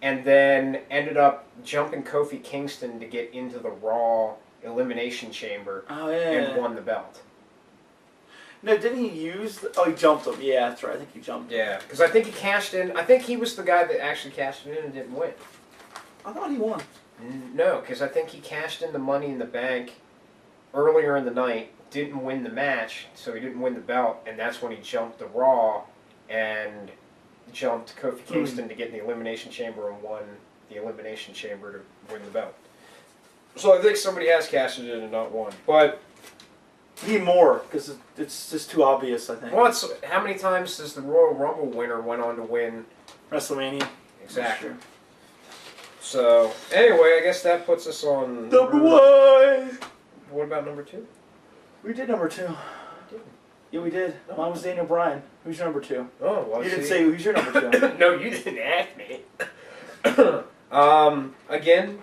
and then ended up jumping Kofi Kingston to get into the Raw Elimination Chamber and won the belt. No, didn't he use... he jumped him. Yeah, that's right. I think he jumped him. Yeah, because I think he cashed in... I think he was the guy that actually cashed it in and didn't win. I thought he won. No, because I think he cashed in the Money in the Bank earlier in the night, didn't win the match, so he didn't win the belt, and that's when he jumped the Raw and jumped Kofi Kingston to get in the Elimination Chamber and won the Elimination Chamber to win the belt. So I think somebody has cashed it in and not won. But you need more, because it's just too obvious, I think. well, how many times does the Royal Rumble winner went on to win WrestleMania? Exactly. Sure. So, anyway, I guess that puts us on... Number one! What about number two? We did number two. Yeah, we did. No. Mine was Daniel Bryan. Who's your number two? Oh, well, You didn't say who's your number two. No, you didn't ask me. Again,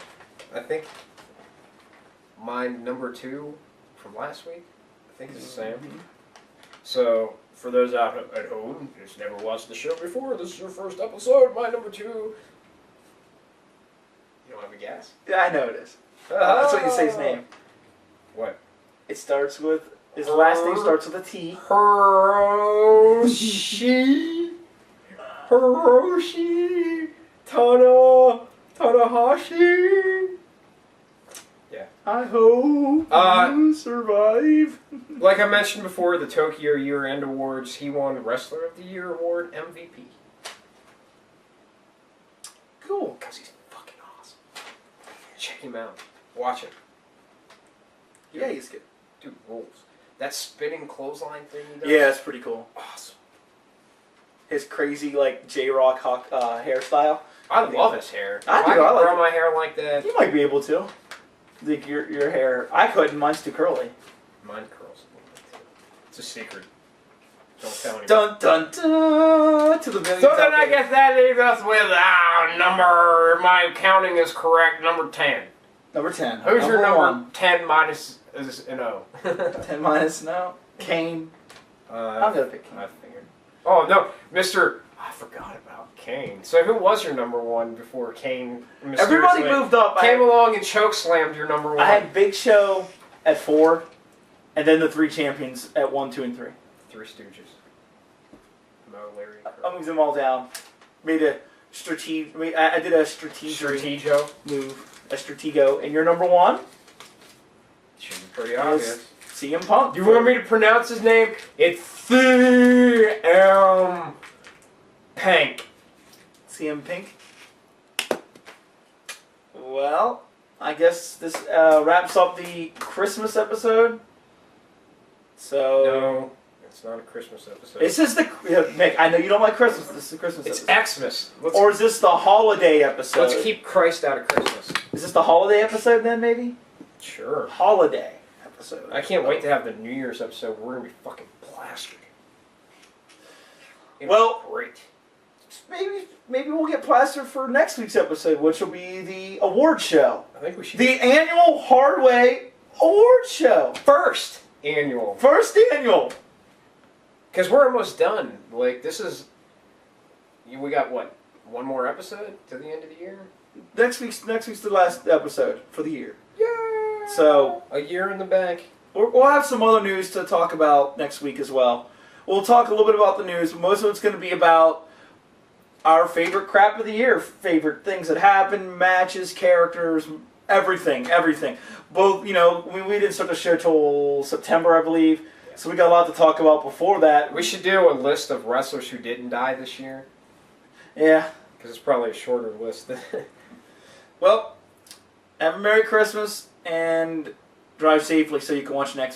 I think my number two from last week, I think it's the same. So, for those out at home who's never watched the show before, this is your first episode. My number two. You don't have a guess? Yeah, I know it is. That's what you say his name. What? It starts with... His last name starts with a T. Hiroshi Tanahashi. Yeah. I hope you survive. Like I mentioned before, the Tokyo Year-End Awards, he won Wrestler of the Year Award, MVP. Cool. Because he's fucking awesome. Check him out. Watch it. Yeah, he's good. Dude, rules. That spinning clothesline thing he does? Yeah, it's pretty cool. Awesome. His crazy, like, J-Rock hairstyle. I love his hair. I do. I I could like grow it. my hair like that. You might be able to. Like, your hair... I couldn't. Mine's too curly. Mine curls a little bit too. It's a secret. Don't tell anyone. Dun, dun, dun! To the millions So then out I there. guess that leaves us with number, my counting is correct, number 10. Number 10. Who's your number one? 10 minus is an O? 10 minus now. Kane. I'm gonna pick Kane. I figured. Oh, no, Mr. I forgot about Kane. So who was your number one before Kane Everybody moved up. Came along and chokeslammed your number one? I had Big Show at 4, and then the 3 champions at 1, 2, and 3. Three Stooges. Mo, Larry, I moved them all down. Made a I did a strategic Stratego. move. A stratego. And your number 1? Should be pretty obvious. CM Punk. You want me to pronounce his name? It's CM Punk. CM Pink. Well, I guess this wraps up the Christmas episode. So No, it's not a Christmas episode. Is this the Mick? I know you don't like Christmas. This is the Christmas It's episode. Xmas. Or is this the holiday episode? Let's keep Christ out of Christmas. Is this the holiday episode then? Maybe Sure. holiday episode. I can't wait to have the New Year's episode. We're gonna be fucking plastered. It'll Well- be great. Maybe we'll get plastered for next week's episode, which will be the award show, I think we should. the annual Hardway Award Show, first annual. first annual. Because we're almost done. Like, this is... We got, what, one more episode to the end of the year? Next week's the last episode for the year. Yeah! So... A year in the bank. We'll have some other news to talk about next week as well. We'll talk a little bit about the news, but most of it's going to be about our favorite crap of the year, favorite things that happen, matches, characters, everything. Both, we didn't start the show till September, I believe, so we got a lot to talk about before that. We should do a list of wrestlers who didn't die this year. Yeah. Because it's probably a shorter list. Well, have a Merry Christmas and drive safely so you can watch next week.